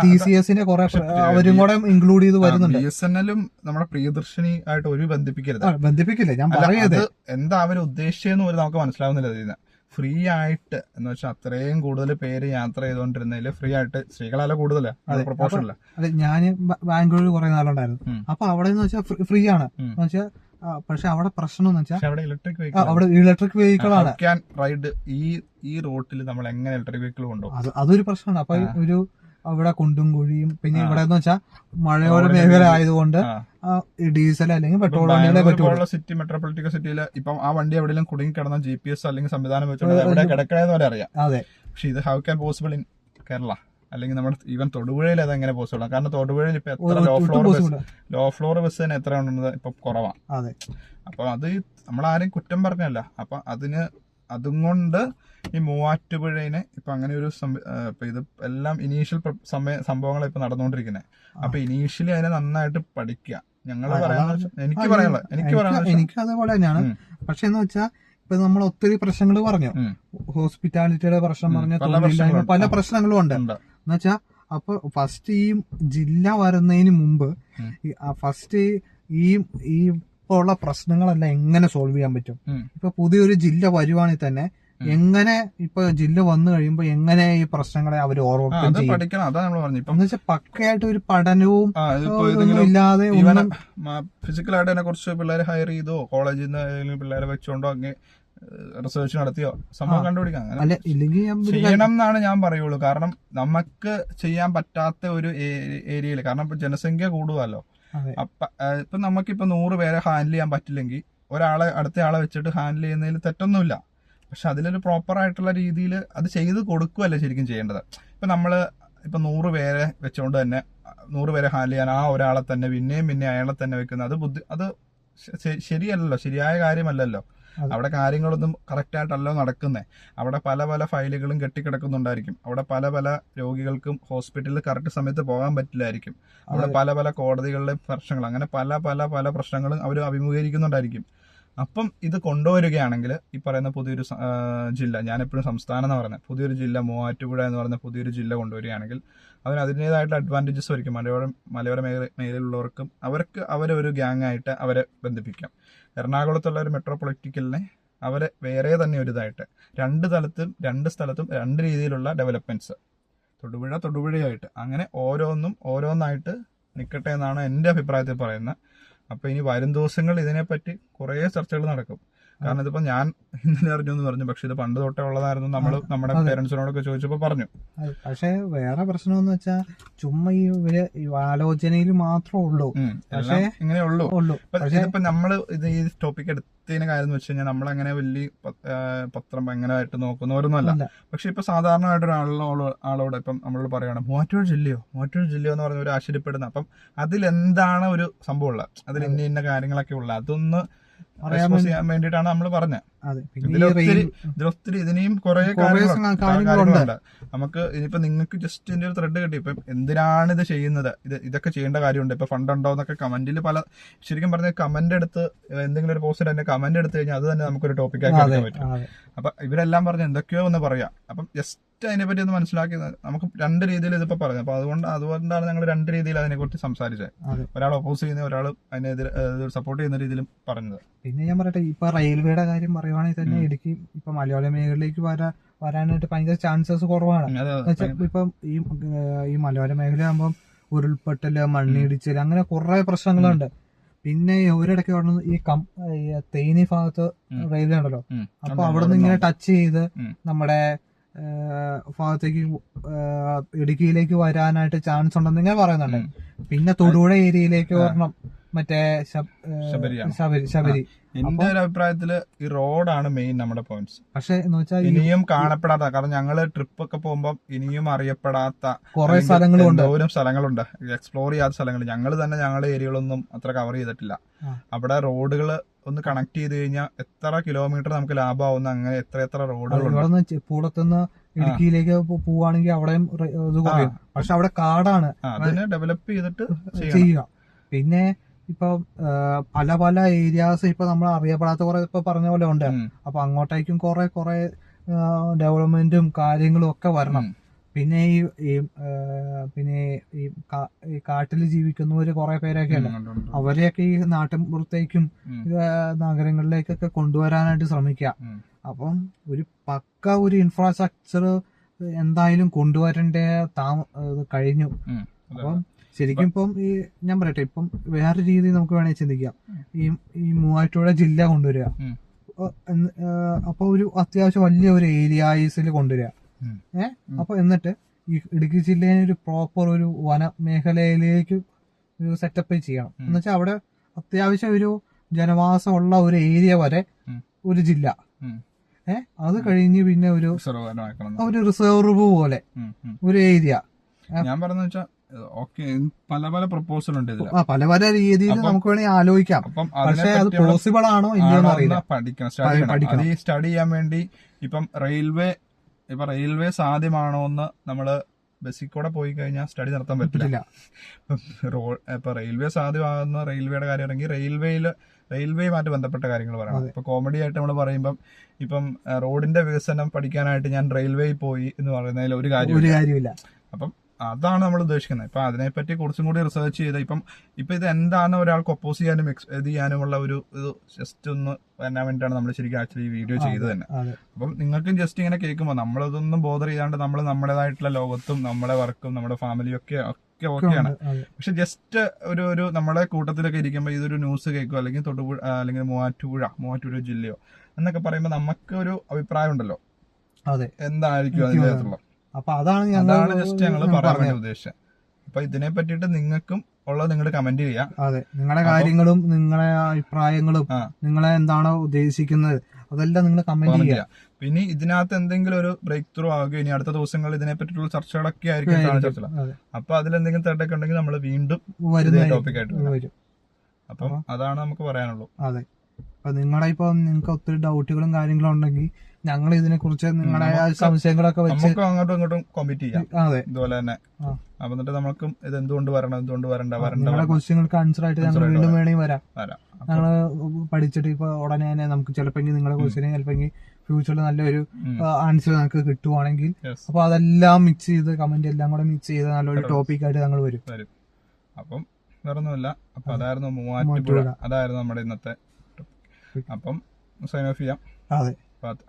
TCSന്റെ കുറെ അവരും കൂടെ ഇൻക്ലൂഡ് ചെയ്ത് വരുന്നുണ്ട്. BSNLും നമ്മുടെ പ്രിയദർശിനി ആയിട്ട് ഒരു ബന്ധിപ്പിക്കില്ല. ഞാൻ പറയുന്നത് എന്താ അവർ ഉദ്ദേശിച്ചെന്ന് പോലും നമുക്ക് മനസ്സിലാവുന്നില്ല. ഇതിന് ഫ്രീ ആയിട്ട് എന്ന് വെച്ചാൽ അത്രയും കൂടുതൽ പേര് യാത്ര ചെയ്തോണ്ടിരുന്നതില് ഫ്രീ ആയിട്ട് സ്ത്രീകളല്ല കൂടുതലാണ് പ്രൊപ്പോർഷനില്ല. അതെ, ഞാൻ ബാംഗ്ലൂരിൽ കുറെ നാളുണ്ടായിരുന്നു. അപ്പൊ അവിടെ എന്ന് വെച്ചാൽ ഫ്രീ ആണ് എന്ന് വെച്ചാൽ. പക്ഷെ അവിടെ പ്രശ്നം എന്ന് വെച്ചാൽ അവിടെ ഇലക്ട്രിക് വെഹിക്കിൾ ആണ് റൈഡ്. ഈ റോട്ടിൽ നമ്മൾ എങ്ങനെ ഇലക്ട്രിക് വെഹിക്കിൾ കൊണ്ടുപോകും? അതൊരു പ്രശ്നമാണ്. അപ്പൊ ഒരു അവിടെ കുണ്ടും കുഴിയും പിന്നെ ഇവിടെ എന്ന് വെച്ചാൽ മഴയോര മേഖല ആയതുകൊണ്ട് ഡീസൽ അല്ലെങ്കിൽ പെട്രോൾ വണ്ടികളെ പറ്റുള്ളൂ. സിറ്റി മെട്രോപൊളിറ്റിക്കൽ സിറ്റിയിൽ ഇപ്പം ആ വണ്ടി എവിടെയെങ്കിലും കുടുങ്ങി കിടന്ന GPS അല്ലെങ്കിൽ സംവിധാനം വെച്ചോണ്ട് എവിടെ കിടക്കണെന്ന് വരെ അറിയാം. അതെ, പക്ഷെ ഇത് how can possible in Kerala അല്ലെങ്കിൽ നമ്മുടെ ഈവൻ തൊടുപുഴയിൽ അതെങ്ങനെ പോസിബിൾ ആണ്? കാരണം തൊടുപുഴയിൽ ഇപ്പൊ എത്ര ലോ ഫ്ലോർ ബസ് തന്നെ എത്ര ഉണ്ടെന്നത് ഇപ്പൊ കുറവാണ്. അപ്പൊ അത് നമ്മളാരും കുറ്റം പറഞ്ഞല്ല. അപ്പൊ അതും കൊണ്ട് ഈ മൂവാറ്റുപുഴയിനെ ഇപ്പൊ അങ്ങനെ ഒരു ഇപ്പൊ ഇത് എല്ലാം ഇനീഷ്യൽ സംഭവങ്ങൾ ഇപ്പൊ നടന്നുകൊണ്ടിരിക്കുന്നത്. അപ്പൊ ഇനീഷ്യലി അതിനെ നന്നായിട്ട് പഠിക്കുക. എനിക്ക് അതേപോലെ തന്നെയാണ്. പക്ഷെ എന്ന് വെച്ചാൽ ഇപ്പൊ നമ്മൾ ഒത്തിരി പ്രശ്നങ്ങൾ പറഞ്ഞു, ഹോസ്പിറ്റാലിറ്റിയുടെ പ്രശ്നം പറഞ്ഞു, തൊഴിലില്ലായ്മ, പല പ്രശ്നങ്ങളും ഉണ്ട് എന്നുവെച്ചാ. അപ്പൊ ഫസ്റ്റ് ഈ ജില്ല വരുന്നതിന് മുമ്പ് ഫസ്റ്റ് ഈ ഇപ്പൊ ഉള്ള പ്രശ്നങ്ങളെല്ലാം എങ്ങനെ സോൾവ് ചെയ്യാൻ പറ്റും? ഇപ്പൊ പുതിയൊരു ജില്ല വരുവാണെങ്കിൽ തന്നെ എങ്ങനെ ഇപ്പൊ ജില്ല വന്നു കഴിയുമ്പോ എങ്ങനെ ഈ പ്രശ്നങ്ങളെ അവർ ഓവർകം ചെയ്യും? പക്കയായിട്ട് ഒരു പഠനവും ഇല്ലാതെ ഫിസിക്കലായിട്ട് അതിനെ കുറിച്ച് പിള്ളേരെ ഹയർ ചെയ്തോ കോളേജിൽ നിന്ന് പിള്ളേരെ വെച്ചോണ്ടോ അങ്ങനെ റിസർച്ച് നടത്തിയോ സംഭവം കണ്ടുപിടിക്കാം ചെയ്യണം എന്നാണ് ഞാൻ പറയുള്ളൂ. കാരണം നമുക്ക് ചെയ്യാൻ പറ്റാത്ത ഒരു ഏരിയയിൽ, കാരണം ഇപ്പൊ ജനസംഖ്യ കൂടുകയല്ലോ. ഇപ്പൊ നമുക്കിപ്പോ 100 പേരെ ഹാൻഡിൽ ചെയ്യാൻ പറ്റില്ലെങ്കിൽ അടുത്ത ആളെ വെച്ചിട്ട് ഹാൻഡിൽ ചെയ്യുന്നതിൽ തെറ്റൊന്നുമില്ല. പക്ഷെ അതിലൊരു പ്രോപ്പർ ആയിട്ടുള്ള രീതിയിൽ അത് ചെയ്ത് കൊടുക്കുകയല്ല ശരിക്കും ചെയ്യേണ്ടത്. ഇപ്പൊ നമ്മള് 100 പേരെ വെച്ചുകൊണ്ട് തന്നെ 100 പേരെ ഹാൻഡിൽ ചെയ്യാൻ ആ ഒരാളെ തന്നെ പിന്നെയും അയാളെ തന്നെ വെക്കുന്നത് അത് ശരിയല്ലല്ലോ, ശരിയായ കാര്യമല്ലല്ലോ. അവിടെ കാര്യങ്ങളൊന്നും കറക്റ്റ് ആയിട്ടല്ലോ നടക്കുന്നേ. അവിടെ പല പല ഫയലുകളും കെട്ടിക്കിടക്കുന്നുണ്ടായിരിക്കും. അവിടെ പല പല രോഗികൾക്കും ഹോസ്പിറ്റലിൽ കറക്റ്റ് സമയത്ത് പോകാൻ പറ്റില്ലായിരിക്കും. അവിടെ പല പല കോടതികളിലെ പ്രശ്നങ്ങൾ, അങ്ങനെ പല പല പല പ്രശ്നങ്ങളും അവർ അഭിമുഖീകരിക്കുന്നുണ്ടായിരിക്കും. അപ്പം ഇത് കൊണ്ടുവരികയാണെങ്കിൽ ഈ പറയുന്ന പുതിയൊരു ജില്ല, ഞാനെപ്പോഴും സംസ്ഥാനം എന്ന് പറയുന്നത്, പുതിയൊരു ജില്ല മൂവാറ്റുപുഴ എന്ന് പറയുന്ന പുതിയൊരു ജില്ല കൊണ്ടുവരികയാണെങ്കിൽ അതിന് അതിൻ്റെതായിട്ടുള്ള അഡ്വാൻറ്റേജസ് ആയിരിക്കും. മലയോര മേഖലയിലുള്ളവർക്കും അവരൊരു ഗ്യാങ് ആയിട്ട് അവരെ ബന്ധിപ്പിക്കാം. എറണാകുളത്തുള്ള ഒരു മെട്രോപൊളിറ്റിക്കലിനെ അവരെ വേറെ തന്നെ ഒരു ഇതായിട്ട് രണ്ട് സ്ഥലത്തും രണ്ട് രീതിയിലുള്ള ഡെവലപ്മെന്റ്സ്, തൊടുപുഴയായിട്ട് അങ്ങനെ ഓരോന്നായിട്ട് നിൽക്കട്ടെ എന്നാണ് എൻ്റെ അഭിപ്രായത്തിൽ പറയുന്നത്. അപ്പൊ ഇനി വരും ദിവസങ്ങൾ ഇതിനെപ്പറ്റി കുറേ ചർച്ചകൾ നടക്കും. കാരണം ഇതിപ്പോ ഞാൻ ഇന്നലെ അറിഞ്ഞു എന്ന് പറഞ്ഞു, പക്ഷെ ഇത് പണ്ട് തൊട്ടേ ഉള്ളതായിരുന്നു. നമ്മുടെ പേരൻസിനോടൊക്കെ ചോദിച്ചപ്പോ പറഞ്ഞു. പക്ഷെ വേറെ പ്രശ്നമെന്ന് വെച്ചാൽ ചുമ്മാ ഈ ആലോചനയിൽ മാത്രമേ ഉള്ളൂ, പക്ഷേ ഇങ്ങനെ ഉള്ളൂ. ഇതിപ്പോ നമ്മള് ഈ ടോപ്പിക് എടുത്തതിന് കാര്യം എന്ന് വെച്ച് കഴിഞ്ഞാൽ നമ്മളങ്ങനെ വലിയ പത്രം ഭയങ്കരമായിട്ട് നോക്കുന്നവരൊന്നുമല്ല. പക്ഷെ ഇപ്പൊ സാധാരണമായിട്ട് ആളോട് ഇപ്പം നമ്മളോട് പറയുകയാണ് മൂവാറ്റുപുഴ ജില്ലയോ എന്ന് പറഞ്ഞ ഒരു ആശ്ചര്യപ്പെടുന്ന, അപ്പം അതിലെന്താണ് ഒരു സംഭവം ഉള്ളത്, അതിൽ ഇന്ന കാര്യങ്ങളൊക്കെ ഉള്ളത്, അതൊന്ന് ചെയ്യാൻ വേണ്ടിയിട്ടാണ് നമ്മൾ പറഞ്ഞത്. ഇതിലൊത്തിരി ഇതിനെയും കുറെ കാര്യങ്ങളുണ്ട്. നമുക്ക് ഇനിയിപ്പോ നിങ്ങൾക്ക് ജസ്റ്റ് ഇതിന്റെ ഒരു ത്രെഡ് കിട്ടി, ഇപ്പം എന്തിനാണ് ഇത് ചെയ്യുന്നത്, ഇതൊക്കെ ചെയ്യേണ്ട കാര്യമുണ്ട്, ഇപ്പൊ ഫണ്ട് ഉണ്ടോ എന്നൊക്കെ കമന്റിൽ ശരിക്കും പറഞ്ഞ കമന്റ് എടുത്ത് എന്തെങ്കിലും ഒരു പോസ്റ്റ് തന്നെ കമന്റ് എടുത്തു കഴിഞ്ഞാൽ അത് തന്നെ നമുക്കൊരു ടോപ്പിക് ആക്കി എടുക്കാൻ പറ്റും. അപ്പൊ ഇവരെല്ലാം പറഞ്ഞ് എന്തൊക്കെയോ ഒന്ന് പറയാം. അപ്പം ജസ്റ്റ് അതിനെപ്പറ്റി ഒന്ന് മനസ്സിലാക്കി നമുക്ക് രണ്ട് രീതിയിൽ ഇതിപ്പോ പറഞ്ഞു. അപ്പൊ അതുകൊണ്ടാണ് ഞങ്ങൾ രണ്ട് രീതിയിൽ അതിനെക്കുറിച്ച് സംസാരിച്ചത്. ഒരാൾ ഒപ്പോസ് ചെയ്യുന്ന, ഒരാൾ അതിനെതിരെ സപ്പോർട്ട് ചെയ്യുന്ന രീതിയിലും പറഞ്ഞത്. പിന്നെ ഞാൻ പറയട്ടെ, ഇപ്പൊ റെയിൽവേയുടെ കാര്യം പറയുവാണെങ്കിൽ തന്നെ ഇടുക്കി ഇപ്പൊ മലയോര മേഖലയിലേക്ക് വരാനായിട്ട് ഭയങ്കര ചാൻസസ് കുറവാണ്. ഇപ്പം ഈ മലയോര മേഖല ആകുമ്പം ഉരുൾപൊട്ടല്, മണ്ണിടിച്ചില്, അങ്ങനെ കുറെ പ്രശ്നങ്ങളുണ്ട്. പിന്നെ ഒരിടയ്ക്ക് ഈ തേനി ഭാഗത്ത് റെയിൽവേ ഉണ്ടല്ലോ, അപ്പൊ അവിടെ നിന്ന് ഇങ്ങനെ ടച്ച് ചെയ്ത് നമ്മുടെ ഭാഗത്തേക്ക് ഇടുക്കിയിലേക്ക് വരാനായിട്ട് ചാൻസ് ഉണ്ടെന്ന് ഇങ്ങനെ പറയുന്നുണ്ട്. പിന്നെ തൊടുപുഴ ഏരിയയിലേക്ക് വരണം, മറ്റേ ശബരി. എന്റെ ഒരു അഭിപ്രായത്തില് ഈ റോഡാണ് മെയിൻ നമ്മുടെ പോയിന്റ്സ്. പക്ഷെ എന്ന് വെച്ചാൽ ഇനിയും കാണപ്പെടാത്ത, കാരണം ഞങ്ങള് ട്രിപ്പ് ഒക്കെ പോകുമ്പോൾ ഇനിയും അറിയപ്പെടാത്ത കുറെ സ്ഥലങ്ങളുണ്ട്, എന്തോരം സ്ഥലങ്ങളുണ്ട്, എക്സ്പ്ലോർ ചെയ്യാത്ത സ്ഥലങ്ങൾ. ഞങ്ങൾ തന്നെ ഞങ്ങളുടെ ഏരിയകളൊന്നും അത്ര കവർ ചെയ്തിട്ടില്ല. അവിടെ റോഡുകൾ ഒന്ന് കണക്ട് ചെയ്ത് കഴിഞ്ഞാൽ എത്ര കിലോമീറ്റർ നമുക്ക് ലാഭമാവുന്ന, അങ്ങനെ എത്ര റോഡുകളുണ്ട്. പൂടത്തുനിന്ന് ഇടുക്കിയിലേക്ക് പോവുകയാണെങ്കിൽ അവിടെയും ഇത് കുറയും. പക്ഷെ അവിടെ കാടാണ്, അതിനെ ഡെവലപ്പ് ചെയ്തിട്ട് ചെയ്യുക. പിന്നെ ഇപ്പൊ പല പല ഏരിയാസ് ഇപ്പൊ നമ്മൾ അറിയപ്പെടാത്ത കുറെ ഇപ്പൊ പറഞ്ഞ പോലെ ഉണ്ട്. അപ്പൊ അങ്ങോട്ടേക്കും കുറെ ഡെവലപ്മെന്റും കാര്യങ്ങളും ഒക്കെ വരണം. പിന്നെ ഈ കാട്ടിൽ ജീവിക്കുന്നവര് കുറെ പേരൊക്കെ ഉണ്ട്, അവരെയൊക്കെ ഈ നാട്ടിൻപുറത്തേക്കും നഗരങ്ങളിലേക്കൊക്കെ കൊണ്ടുവരാനായിട്ട് ശ്രമിക്കുക. അപ്പം ഒരു പക്ക ഒരു ഇൻഫ്രാസ്ട്രക്ചർ എന്തായാലും കൊണ്ടുവരേണ്ട കഴിഞ്ഞു. അപ്പം ശരിക്കും ഇപ്പം ഞാൻ പറയട്ടെ, ഇപ്പം വേറെ രീതി നമുക്ക് വേണമെങ്കിൽ ചിന്തിക്കാം. ഈ മൂവാറ്റുപുഴ ജില്ല കൊണ്ടുവരിക, അപ്പൊ ഒരു അത്യാവശ്യം വലിയ ഒരു ഏരിയാസിൽ കൊണ്ടുവരിക. അപ്പൊ എന്നിട്ട് ഈ ഇടുക്കി ജില്ലയെ ഒരു പ്രോപ്പർ ഒരു വനമേഖലയിലേക്ക് ഒരു സെറ്റപ്പ് ചെയ്യണം. എന്നുവെച്ചാൽ അവിടെ അത്യാവശ്യം ഒരു ജനവാസമുള്ള ഒരു ഏരിയ വരെ ഒരു ജില്ല, അത് കഴിഞ്ഞ് പിന്നെ ഒരു റിസർവ് പോലെ ഒരു ഏരിയ. ഞാൻ പറഞ്ഞ പല പല പ്രപ്പോസൽ ഉണ്ട് ഇതിൽ, പല പല രീതിയിൽ നമുക്ക് വേണമെങ്കിൽ ആലോചിക്കാം. പക്ഷെ അത് പോസിബിൾ ആണോ ഇല്ലയോന്ന് അറിയില്ല. പഠിക്കണം. ഈ സ്റ്റഡി ചെയ്യാൻ വേണ്ടി ഇപ്പം റെയിൽവേ സാധ്യമാണോ എന്ന് നമ്മള് ബസ്സിൽ കൂടെ പോയി കഴിഞ്ഞാൽ സ്റ്റഡി നടത്താൻ പറ്റില്ല. ഇപ്പൊ റെയിൽവേ സാധ്യമാകുന്ന റെയിൽവേയുടെ കാര്യം ആണെങ്കിൽ റെയിൽവേയുമായിട്ട് ബന്ധപ്പെട്ട കാര്യങ്ങൾ പറയണം. ഇപ്പൊ കോമഡി ആയിട്ട് നമ്മൾ പറയുമ്പം ഇപ്പം റോഡിന്റെ വികസനം പഠിക്കാനായിട്ട് ഞാൻ റെയിൽവേയിൽ പോയി എന്ന് പറയുന്നതിൽ ഒരു കാര്യമില്ല. അപ്പം അതാണ് നമ്മൾ ഉദ്ദേശിക്കുന്നത്. ഇപ്പൊ അതിനെപ്പറ്റി കുറച്ചും കൂടി റിസർച്ച് ചെയ്ത് ഇപ്പൊ ഇത് എന്താണ് ഒരാൾക്ക് ഒപ്പോസ് ചെയ്യാനും ഇത് ചെയ്യാനുമുള്ള ഒരു ഇത് ജസ്റ്റ് ഒന്ന് വരാൻ വേണ്ടിയിട്ടാണ് നമ്മൾ ശരിക്കും ആക്ച്വലി വീഡിയോ ചെയ്തത് തന്നെ. അപ്പം നിങ്ങൾക്കും ജസ്റ്റ് ഇങ്ങനെ കേൾക്കുമ്പോൾ നമ്മളതൊന്നും ബോധർ ചെയ്യാണ്ട് നമ്മൾ നമ്മുടേതായിട്ടുള്ള ലോകത്തും നമ്മുടെ വർക്കും നമ്മുടെ ഫാമിലിയും ഒക്കെ ഓക്കെയാണ്. പക്ഷെ ജസ്റ്റ് ഒരു നമ്മുടെ കൂട്ടത്തിലൊക്കെ ഇരിക്കുമ്പോൾ ഇതൊരു ന്യൂസ് കേൾക്കുക, അല്ലെങ്കിൽ തൊടുപുഴ അല്ലെങ്കിൽ മൂവാറ്റുപുഴ ജില്ലയോ എന്നൊക്കെ പറയുമ്പോൾ നമുക്ക് ഒരു അഭിപ്രായം ഉണ്ടല്ലോ, എന്തായിരിക്കും അതിൻ്റെ അകത്തുള്ള. അപ്പൊ അതാണ് ജസ്റ്റ് ഞങ്ങൾ പറയാൻ ഉദ്ദേശിച്ചത്. അപ്പൊ ഇതിനെ പറ്റിയിട്ട് നിങ്ങൾക്കും ഉള്ളത് നിങ്ങൾ കമന്റ് ചെയ്യാം. അതെ, നിങ്ങളുടെ കാര്യങ്ങളും നിങ്ങളുടെ അഭിപ്രായങ്ങളും നിങ്ങളെ എന്താണോ ഉദ്ദേശിക്കുന്നത് അതെല്ലാം നിങ്ങൾ കമന്റ് ചെയ്യാം. പിന്നെ ഇതിനകത്ത് എന്തെങ്കിലും ഒരു ബ്രേക്ക് ത്രൂ ആകുകയും ഇനി അടുത്ത ദിവസങ്ങളിൽ ഇതിനെ പറ്റിയുള്ള ചർച്ചകളൊക്കെ ആയിരിക്കും ചർച്ച. അപ്പൊ അതിലെന്തെങ്കിലും തേട്ടൊക്കെ ഉണ്ടെങ്കിൽ നമ്മൾ വീണ്ടും ടോപ്പിക് ആയിട്ട് വരും. അപ്പം അതാണ് നമുക്ക് പറയാനുള്ളൂ. അതെ, അപ്പൊ നിങ്ങളുടെ ഇപ്പൊ നിങ്ങൾക്ക് ഒത്തിരി ഡൗട്ടുകളും കാര്യങ്ങളും ഉണ്ടെങ്കിൽ ഞങ്ങൾ ഇതിനെ കുറിച്ച് നിങ്ങളുടെ സംശയങ്ങളൊക്കെ വെച്ച് നമുക്ക് അങ്ങോട്ടും ഇങ്ങോട്ടും കോമ്പീറ്റ് ചെയ്യാം. അതെ, ഇതുപോലെ തന്നെ. അപ്പൊ എന്നിട്ട് നമുക്കും ഇത് എന്തുകൊണ്ട് വരണം, എന്തുകൊണ്ട് വരണ്ട, നിങ്ങളുടെ ക്വസ്റ്റ്യങ്ങൾക്ക് ആൻസർ ആയിട്ട് ഞങ്ങൾ വീണ്ടും വേണമെങ്കിൽ വരാം. ഞങ്ങള് പഠിച്ചിട്ട് ഇപ്പൊ ഉടനെ തന്നെ നമുക്ക് ചിലപ്പോ നിങ്ങളുടെ ക്വസ്റ്റ്യന് ചിലപ്പോ ഫ്യൂച്ചറിൽ നല്ലൊരു ആൻസർ നമുക്ക് കിട്ടുവാണെങ്കിൽ അപ്പൊ അതെല്ലാം മിക്സ് ചെയ്ത് കമന്റ് എല്ലാം കൂടെ മിക്സ് ചെയ്ത് നല്ലൊരു ടോപ്പിക് ആയിട്ട് ഞങ്ങൾ വരും. അപ്പം വേറൊന്നുമില്ല. അപ്പൊ അതായിരുന്നു മൂവാറ്റുപുഴ, അതായിരുന്നു നമ്മുടെ ഇന്നത്തെ. അപ്പം സൈൻ ഓഫ് ചെയ്യാം. അതെ,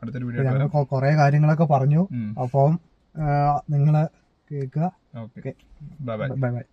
അടുത്തൊരു വീഡിയോ കുറെ കാര്യങ്ങളൊക്കെ പറഞ്ഞു. അപ്പം നിങ്ങള് കേൾക്കുക. Okay, bye bye. Bye bye.